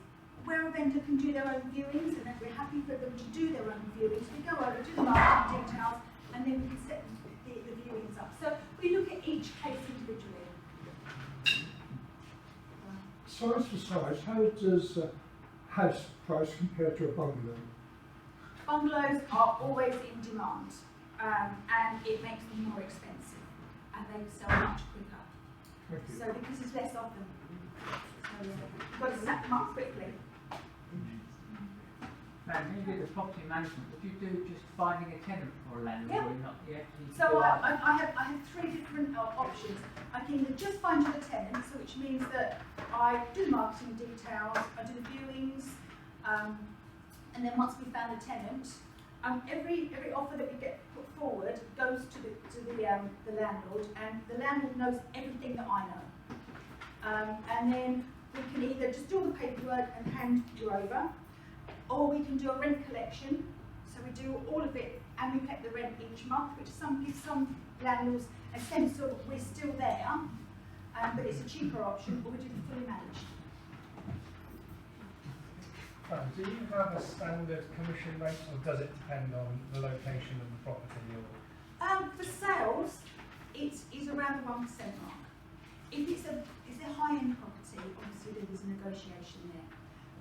where a vendor can do their own viewings, and if we're happy for them to do their own viewings, we go over, do the marketing details, and then we can set the viewings up. So we look at each case individually. Size for size, how does a house price compare to a bungalow? Bungalows are always in demand, and it makes them more expensive, and they sell much quicker. Thank you. So because there's less of them, so you've got to snap them up quickly. Now, when you do the property management, would you do just finding a tenant for a landlord, Yeah. or not yet? So I have 3 different options. I can either just find you the tenant, so which means that I do the marketing details, I do the viewings, and then once we've found the tenant, every offer that we get put forward goes to the landlord, and the landlord knows everything that I know. And then we can either just do all the paperwork and hand you over, or we can do a rent collection. So we do all of it, and we collect the rent each month, which gives some landlords a sense of we're still there, but it's a cheaper option, or we do the fully managed. Fran, do you have a standard commission rate, or does it depend on the location of the property? For sales, it is around the 1% mark. If it's a high-end property, obviously there is a negotiation there.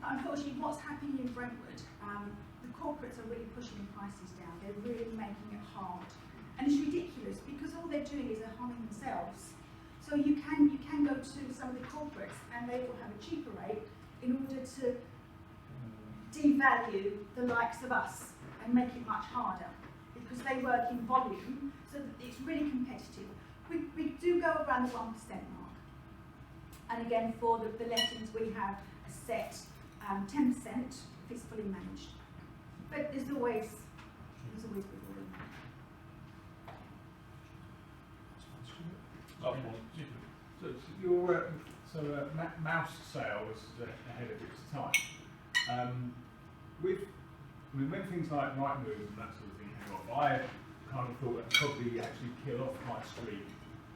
But unfortunately, what's happening in Brentwood, the corporates are really pushing the prices down. They're really making it hard, and it's ridiculous because all they're doing is they're harming themselves. So you can go to some of the corporates, and they will have a cheaper rate in order to devalue the likes of us and make it much harder, because they work in volume, so that it's really competitive. We do go around the 1% mark. And again, for the lettings, we have a set 10% if it's fully managed. But there's always wiggle room. Mouse sale was ahead of its time. When things like Rightmove and that sort of thing came off, I kind of thought that probably actually kill off high street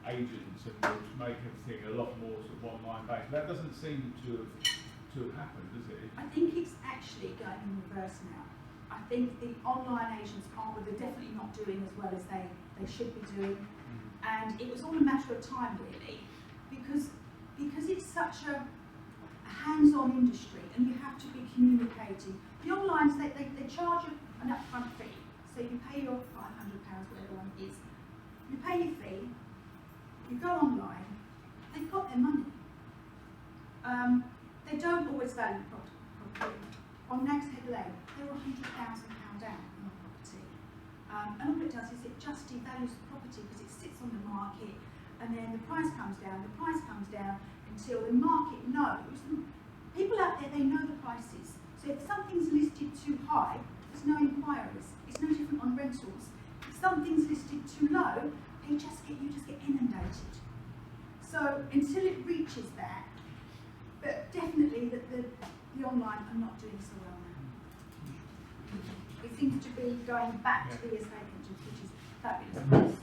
agents and would make everything a lot more sort of online based. That doesn't seem to have happened, does it? I think it's actually going in reverse now. I think the online agents they're definitely not doing as well as they should be doing. And it was all a matter of time really, because it's such a hands-on industry and you have to be communicating. The online, they charge you an upfront fee, so you pay your £500, whatever one it is. You pay your fee, you go online, they've got their money. They don't always value property. On Nags Head Lane, they were £100,000 down on a property. And all it does is it just devalues the property because it sits on the market, and then the price comes down until the market knows. People out there, they know the prices. So if something's listed too high, there's no inquiries. It's no different on rentals. If something's listed too low, you just get inundated. So until it reaches that, but definitely the online are not doing so well now. It seems to be going back to the estate agents, which is fabulous.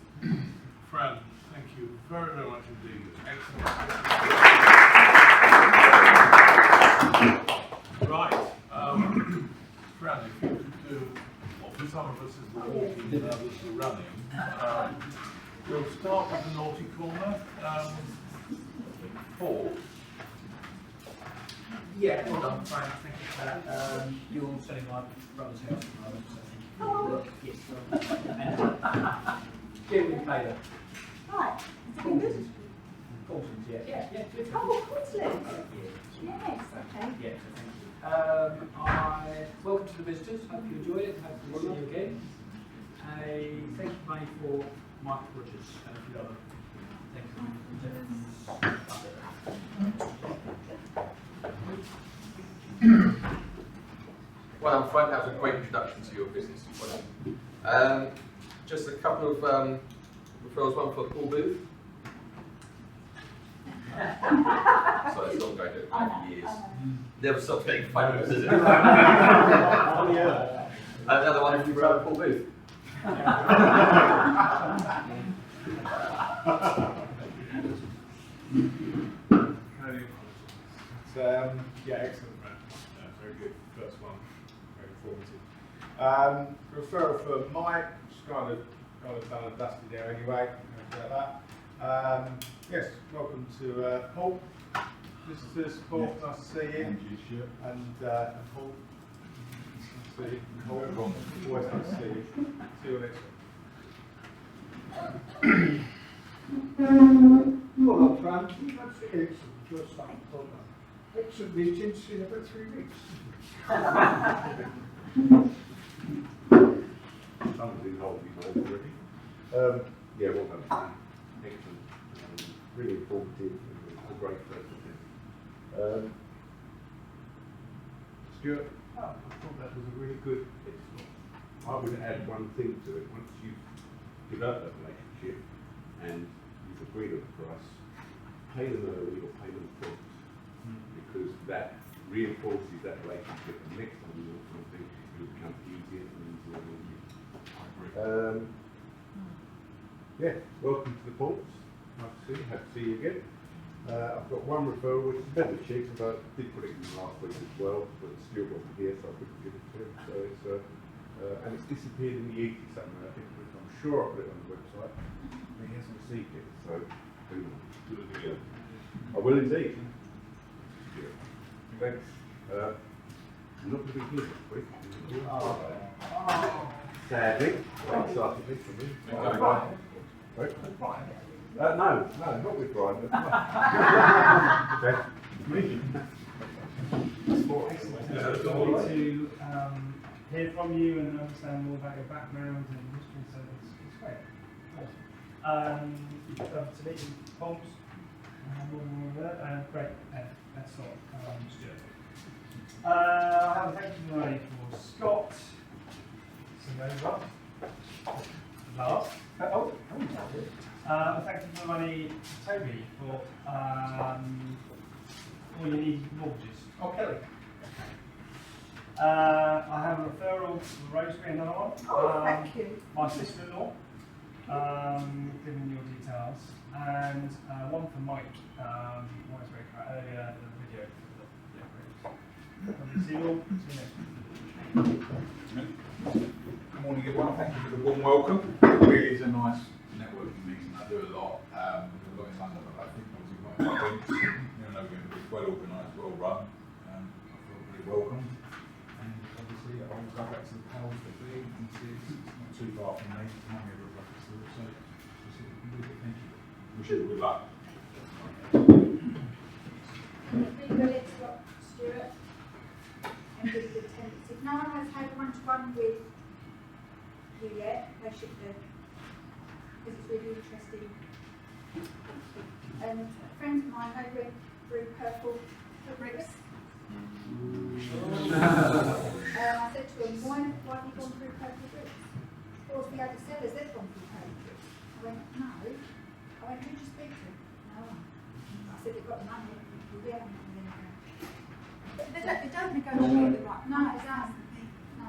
Fran, thank you very, very much indeed. Excellent. Right. Fran, if you could do what for some of us is the walking and others the running. We'll start with the naughty corner. Paul. Yeah, well done, Frank. Thank you for that. You're selling my brother's house at the moment, so thank you. Yes. Jim, we pay that. Right. Is it good? Paulson's, yeah. Yeah, good. Oh, Portland. Yes, okay. Yeah, so thank you. Welcome to the visitors. Hope you enjoyed it. Hope to see you again. Thank you, May, for Mike Rogers and a few other Well, I'm Frank. That was a great introduction to your business. Well, just a couple of referrals. One for Paul Booth. So it's not going to for years. Never stops getting famous, is it? Another one for Paul Booth. Yeah, excellent, man. Very good. First one, very informative. Referral for Mike, just kind of done and dusted there anyway. Like that. Yes, welcome to Paul. Visitors, Paul, nice to see you. And Paul, nice to see you. Paul, always nice to see you. See you next week. Well done, Fran. That's excellent. First time. Well done. Excellent meetings in about 3 weeks. Something involved already. Yeah, well done, Fran. Excellent. Really informative. A great person. Stuart, I thought that was a really good. I would add one thing to it. Once you've developed that relationship and you've agreed on the price, pay them early or pay them front, because that reinforces that relationship. And next time you want something, it will become easier and easier and easier. I agree. Yeah, welcome to the Ports. Nice to see you. Hope to see you again. I've got one referral, which is membership, but I did put it in last week as well, but Stuart wasn't here, so I couldn't give it to him. So it's and it's disappeared in the ether somewhere. I think I'm sure I put it on the website. And he hasn't received it, so do it again. I will indeed. Thanks. I'm not going to be here next week. Sadly, quite excitedly for me. No, not with Brian. Okay. Me. It's lovely to hear from you and understand more about your background and history, so it's great. To meet you, Holmes. Great, that's all. Stuart. I have a thank you today for Scott. Last. Thank you for the money, Toby, for all you need mortgages. Oh, Kelly. I have a referral for Rosemary, another one. Thank you. My sister-in-law, giving your details, and one for Mike. Mike's very proud earlier the video for the see you all. See you next week. Good morning, everyone. Thank you for the warm welcome. It really is a nice networking meeting. I do a lot. There's a lot in London, but I think obviously my events, we're going to be well organised, well run. I feel really welcome. And obviously, I'll go back to the Powers that be and see it's not too far from me. It's not here at so we'll see what we can do. Thank you. Wish you good luck. Stuart, and with the attendance. If no one has had one-to-one with you yet, they should do, because it's really interesting. And friends of mine, they went through purple bricks. I said to them, why have you gone through purple bricks? All the other sellers, they've gone through purple bricks. I went, no. I went, who did you speak to? No one. I said, they've got the money. We haven't got the money. They don't negotiate the right. No, exactly. No.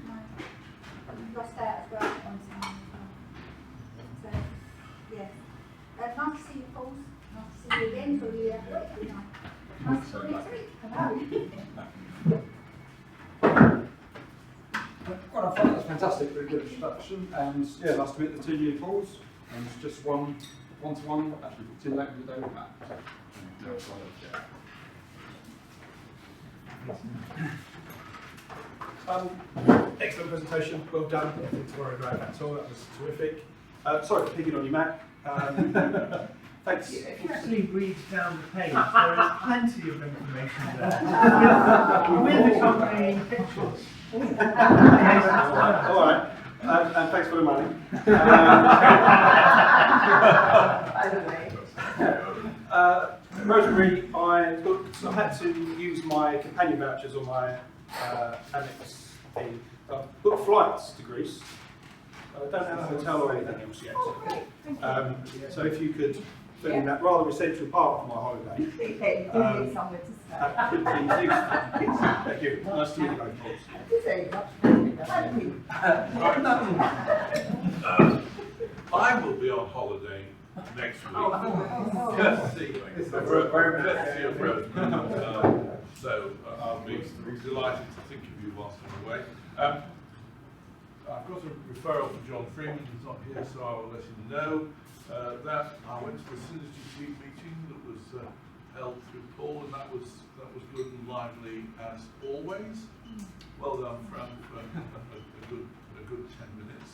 No. We've lost out as well on some as well. So, yes. Nice to see you, Paul. Nice to see you again for the week. Nice to see you next week. Hello. Well, I thought that was fantastic, very good introduction, and yeah, nice to meet the two new Pauls. And it's just one-to-one, actually booked in later in the day with Matt. Excellent presentation, well done. Nothing to worry about at all. That was terrific. Sorry for picking on you, Matt. Thanks. If you actually read down the page, there is plenty of information there. With the company pictures. All right. And thanks for the money. Rosemary, I had to use my companion vouchers on my annex thing. I've booked flights to Greece. I don't have a hotel or anything else yet. So if you could fill in that rather essential part of my holiday. Somewhere to stay. That could be useful. Thank you. Nice to meet you both. I will be on holiday next week. Courtesy of Rosemary. So I'll be delighted to think of you whilst I'm away. I've got a referral for John Freeman, who's not here, so I will let him know that I went to the Synergy Suite meeting that was held through Paul, and that was good and lively as always. Well done, Fran, for a good 10 minutes.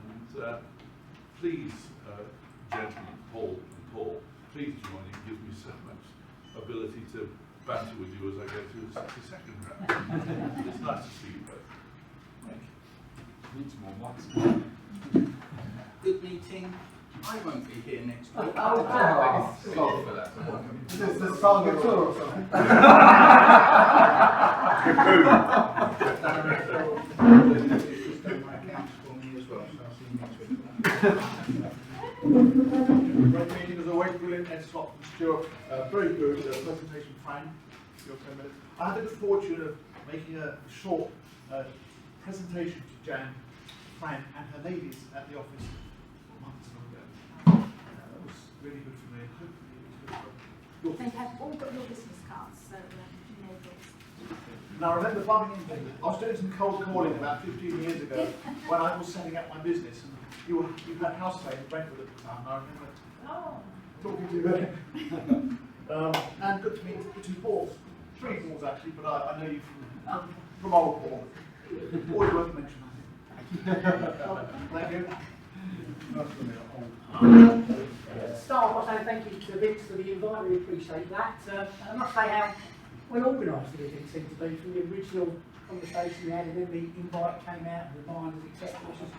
And please, gentlemen, Paul and Paul, please join. It gives me so much ability to banter with you as I go through the 62nd round. It's nice to see you both. Thank you. Needs more mics. Good meeting. I won't be here next week. Oh, sorry for that. Is this the song of tour or something? Great meeting as always, brilliant. Ed Slot from Stuart. Very good presentation, Frank. Your 10 minutes. I had the good fortune of making a short presentation to Jan, Frank, and her ladies at the office months ago. That was really good for me. Hopefully, They have all got your business cards, so you know this. Now I remember bumping into you. I was doing some cold calling about 15 years ago when I was setting up my business, and you had housemaid in Brentford at the time, and I remember talking to you then. And good to meet the two Pauls. 3 Pauls actually, but I know you from old Paul. Always worth mentioning, I think. Thank you. Start off by saying thank you to Vince for the invite, we appreciate that. And I must say how well organised the event seemed to be from the original conversation we had, and then the invite came out, and the binders, etc., which was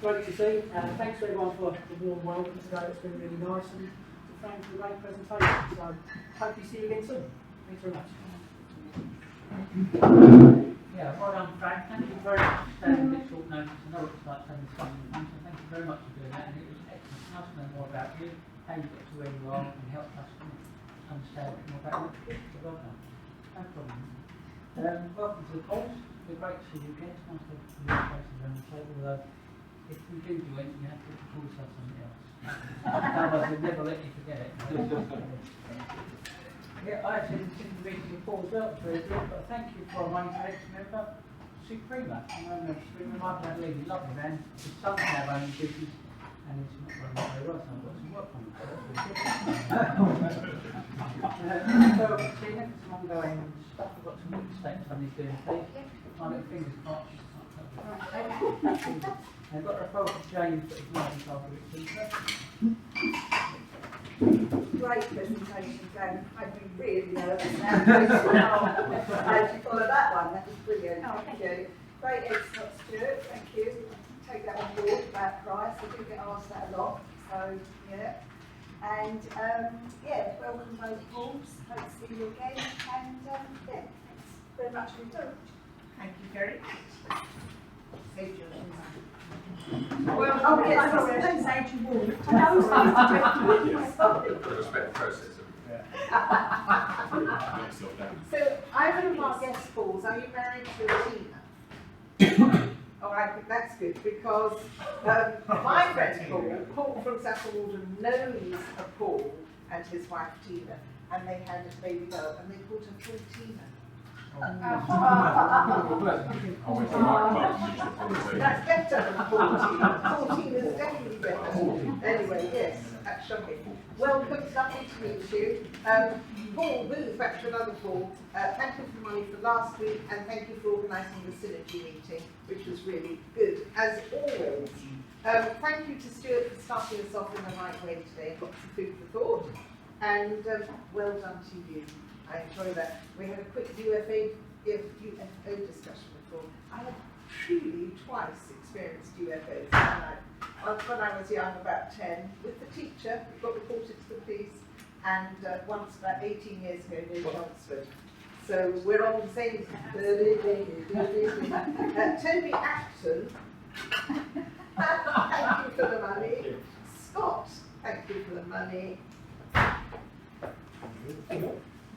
great to see. Thanks to everyone for the warm welcome today, it's been really nice, and to Frank for a great presentation. So, hope you see you again soon. Thanks very much. Yeah, well done, Frank. Thank you very much for staying a bit short notice. I know it's like having fun with fun, so thank you very much for doing that. And it was excellent. Nice to know more about you, how you got to where you are, and help us understand a bit more about what you did. So well done. No problem. Welcome to the polls. We're great to see you again. It's nice to have your faces around the table, although if we do join, you have to call yourself something else. Otherwise, we'll never let you forget it. Yeah, I actually didn't read the report as well, it's very good, but thank you for my next member, Suprema. Suprema, my dad, really lovely man. His son's now running business, and he's not running very well, so I've got some work on him. So, see, next some ongoing stuff, I've got some weak statements on these doing things. My little fingers crossed. I've got a referral to James, but he's not in charge of it. Great presentation, Glenn. I've been really nervous now. How did you follow that one? That was brilliant. Thank you. Great excellent, Stuart. Thank you. Take that on board about price. I do get asked that a lot. So, yeah. And, yeah, welcome both Pauls. Hope to see you again. And, yeah, thanks very much for your time. Thank you very much. Saved your time. Well, oh, yes, don't say to Ward. I know. Respect the process. So, I'm one of our guest Pauls. Are you married to a Tina? Oh, I think that's good because my friend Paul from Saffron knows a Paul and his wife Tina, and they had a baby girl, and they called her Paul Tina. That's better than 14. 14 is definitely better. Anyway, yes, that's shocking. Welcome, lovely to meet you. Paul Booth, back to another Paul. Thank you for money for last week, and thank you for organising the Synergy meeting, which was really good, as always. Thank you to Stuart for starting us off in the right way today, and lots of food for thought. And well done to you. I enjoy that. We had a quick UFO discussion before. I have truly twice experienced UFOs. When I was young, about 10, with the teacher, we got reported to the police, and once about 18 years ago near Chelmsford. So we're on the same. Toby Acton, thank you for the money. Scott, thank you for the money.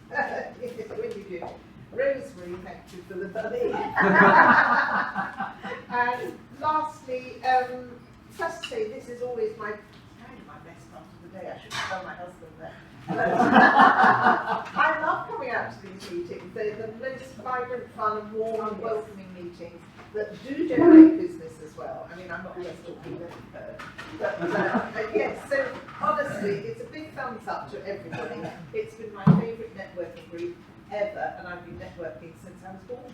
When you do. Rosemary, thank you for the money. And lastly, just to say, this is always my best part of the day. I should tell my husband that. I love coming out to these meetings. They're the most vibrant, fun, and warm, and welcoming meetings that do generate business as well. I mean, I'm not just talking that but yes, so honestly, it's a big thumbs up to everybody. It's been my favourite networking group ever, and I've been networking since I was born.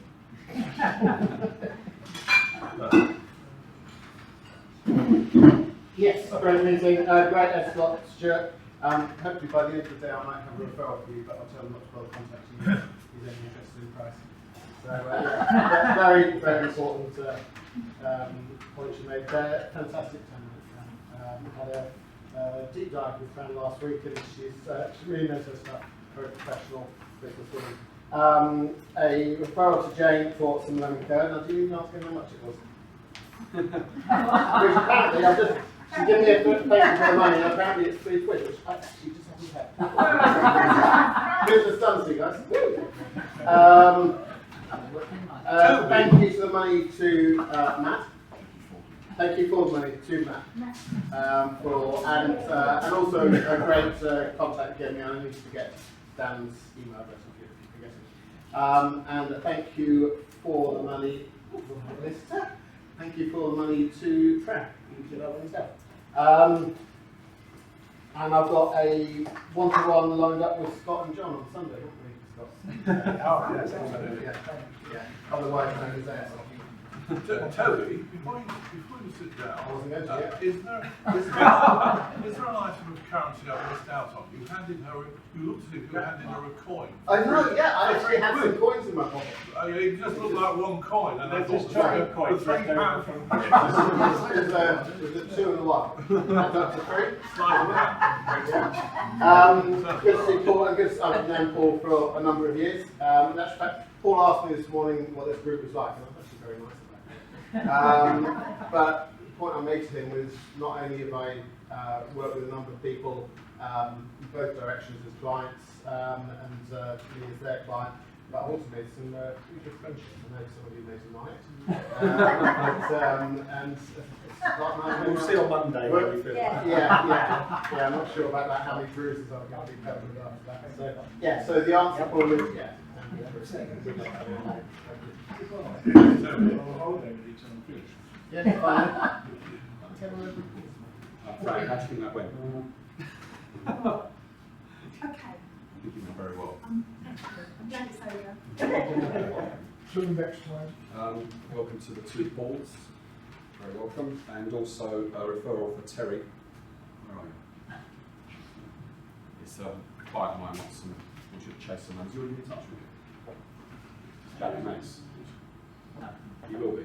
Yes, great meeting. Great as Scott, Stuart. Hopefully by the end of the day I might have a referral for you, but I'll tell him not to bother contacting you if he's only interested in price. So yeah, very, very important points you made there. Fantastic turnout. We had a deep dive with Fran last week, and she really knows her stuff. Very professional businesswoman. A referral to Jane for some lemon curd. Now, do you even ask him how much it was? Which apparently, she gave me a good payment for the money, and apparently it's £3, which I actually just haven't had. Here's the sun, see guys. Thank you for the money to Matt. thank you for the money to Matt and also a great contact to get me. I need to get Dan's email address if you forget it. And thank you for the money. Thank you for the money to Fran. And I've got a one-to-one lined up with Scott and John on Sunday, haven't we, Scott? Yeah. Otherwise, known as ASL. Toby, before you sit down, I wasn't going to, is there an item of currency I've missed out on? You handed her, you looked as if you handed her a coin. I know, yeah, I actually had some coins in my pocket. It just looked like one coin, and I thought the £3 from was it 2 and a 1? That's up to 3? Slide Good to see Paul, and I've known Paul for a number of years. In actual fact, Paul asked me this morning what this group was like, and I was actually very nice about it. But the point I made to him was not only have I worked with a number of people in both directions as clients and me as their client, but I've also made some good friendships. I know some of you made some night. And we'll see on Monday where we feel. Yeah, I'm not sure about that, how many bruises I've got to be covered with after that. So, yeah, so the answer, Paul, is yeah. Yeah, fine. Frank, how do you think that went? Okay. You did very well. I'm glad it's over. See you next time. Welcome to the 2 balls. Very welcome. And also a referral for Terry. Where are you? It's a client of mine wants some, we should chase some names. You already in touch with him? Jack Mace. You will be.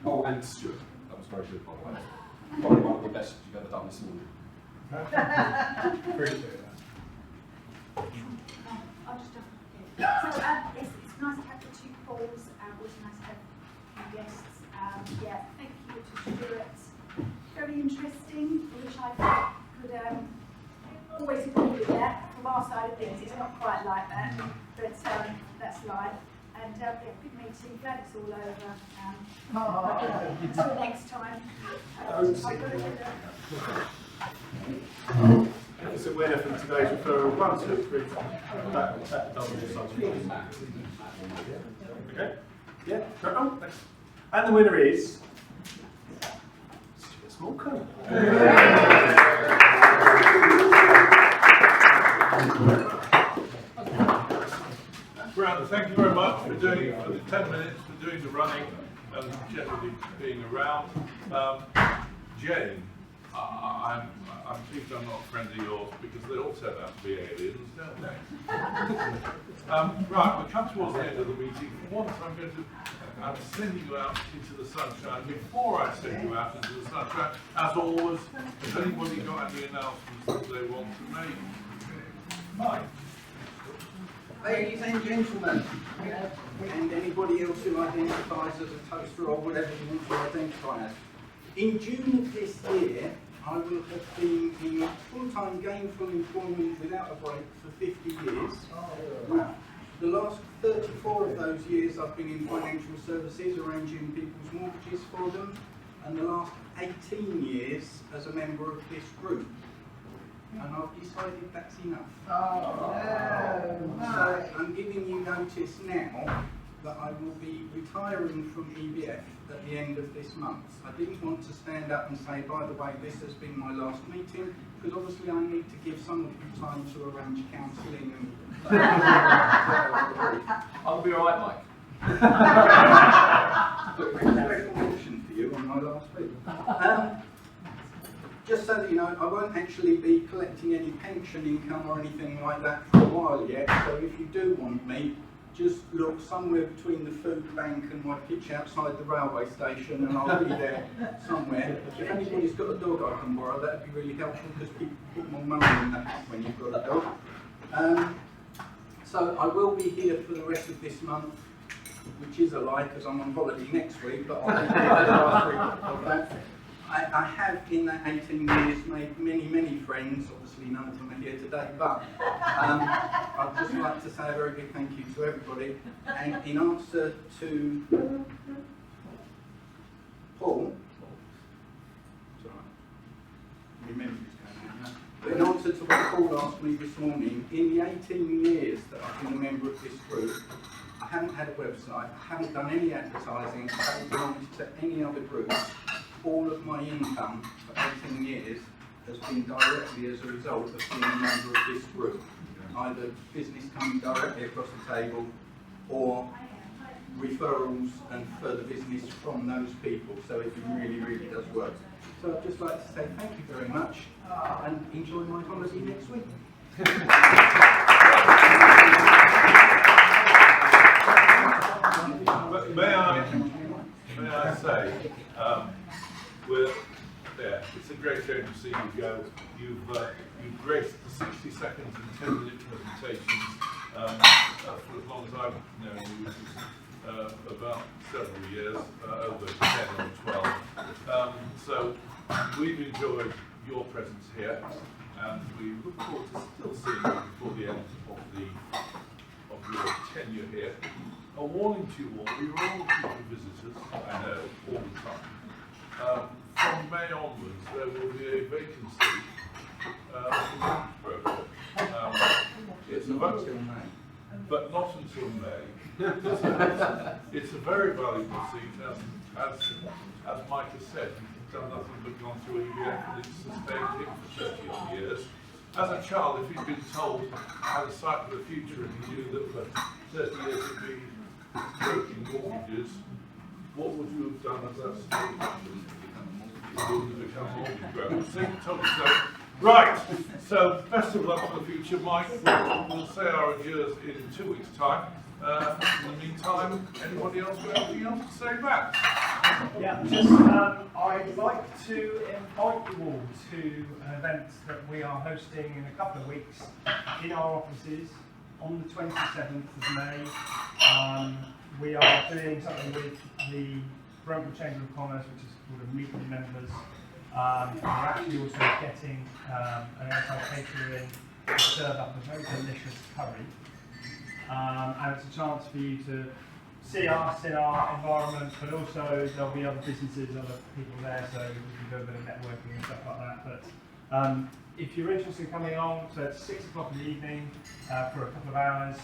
Oh, and Stuart. That was very good, by the way. Probably one of the best you've ever done this morning. Appreciate that. I'll just jump in. So it's nice to have the 2 calls. Always nice to have new guests. Yeah, thank you to Stuart. Very interesting, which I thought could always agree with that. From our side of things, it's not quite like that, but that's life. And yeah, good meeting. Glad it's all over. Until next time. It's a winner from today's referral. 1, 2, 3. That double your size. Okay. Yeah. Crack on. And the winner is Stuart Smallcombe. Brandon, thank you very much for doing for the 10 minutes, for doing the running, and generally being around. Jane, I'm pleased I'm not a friend of yours because they all turn out to be aliens, don't they? Right, we come towards the end of the meeting. For once, I'm sending you out into the sunshine. Before I send you out into the sunshine, as always, has anybody got any announcements that they want to make? Mike. Ladies and gentlemen, and anybody else who identifies as a toaster or whatever you want to identify as. In June of this year, I will have been in full-time gainful employment without a break for 50 years. Wow. The last 34 of those years I've been in financial services, arranging people's mortgages for them, and the last 18 years as a member of this group. And I've decided that's enough. So I'm giving you notice now that I will be retiring from EBF at the end of this month. I didn't want to stand up and say, by the way, this has been my last meeting, because obviously I need to give some of you time to arrange counselling and... I'll be alright, Mike. Special mention for you on my last week. Just so that you know, I won't actually be collecting any pension income or anything like that for a while yet, so if you do want me, just look somewhere between the food bank and my pitch outside the railway station and I'll be there somewhere. If anybody's got a dog I can borrow, that'd be really helpful because people put more money in the hat when you've got a dog. So I will be here for the rest of this month, which is a lie because I'm on holiday next week, but I'll be here for the last week. I have in that 18 years made many friends. Obviously none of them are here today, but I'd just like to say a very big thank you to everybody. And in answer to Paul, sorry, my memory's going out now. But in answer to what Paul asked me this morning, in the 18 years that I've been a member of this group, I haven't had a website, I haven't done any advertising, I haven't belonged to any other groups. All of my income for 18 years has been directly as a result of being a member of this group. Either business coming directly across the table or referrals and further business from those people. So it really does work. So I'd just like to say thank you very much and enjoy my holiday next week. May I say, it's a great shame to see you go. You've graced the 60 seconds and 10-minute presentations for as long as I've known you, which is about several years, over 10 or 12. So we've enjoyed your presence here, and we look forward to still seeing you before the end of your tenure here. A warning to you all, we are all people visitors, I know, all the time. From May onwards, there will be a vacancy in the program. It's about until May, but not until May. It's a very valuable seat, as Mike has said. He's done nothing but gone through EBF, and it's sustained him for 30 odd years. As a child, if he'd been told how to sight for the future and he knew that for 30 years he'd be broking mortgages, what would you have done at that stage? You wouldn't have become mortgage broker. So you told me so. Right, so best of luck for the future, Mike. We'll say our adieus in 2 weeks' time. In the meantime, anybody else got anything else to say back? Yeah, I'd like to invite you all to an event that we are hosting in a couple of weeks in our offices on the 27th of May. We are doing something with the Brentwood Chamber of Commerce, which is called a Meet the Members. We're actually also getting an outside caterer in to serve up a very delicious curry. And it's a chance for you to see us in our environment, but also there'll be other businesses, other people there, so we can do a bit of networking and stuff like that. But if you're interested in coming along, so it's 6 o'clock in the evening for a couple of hours.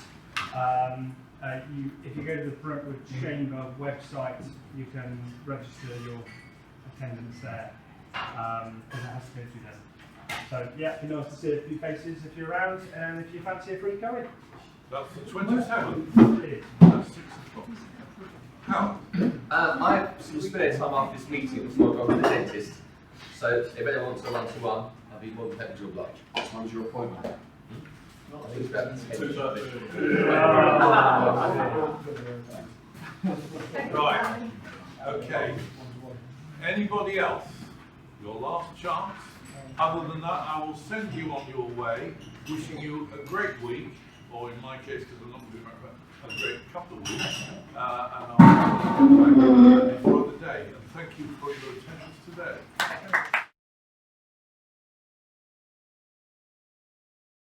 If you go to the Brentwood Chamber website, you can register your attendance there, because it has to go through them. So yeah, it'd be nice to see a few faces if you're around, and if you fancy a free curry. That's the 27th. It is. That's 6 o'clock. How? I have some spare time after this meeting before I go to the dentist. So if anyone wants a one-to-one, I'll be more than happy to oblige. When's your appointment? I think it's about 10. Right. Okay. Anybody else? Your last chance. Other than that, I will send you on your way, wishing you a great week, or in my case, because I'm not going to remember, a great couple of weeks, and I'll enjoy the day. And thank you for your attendance today.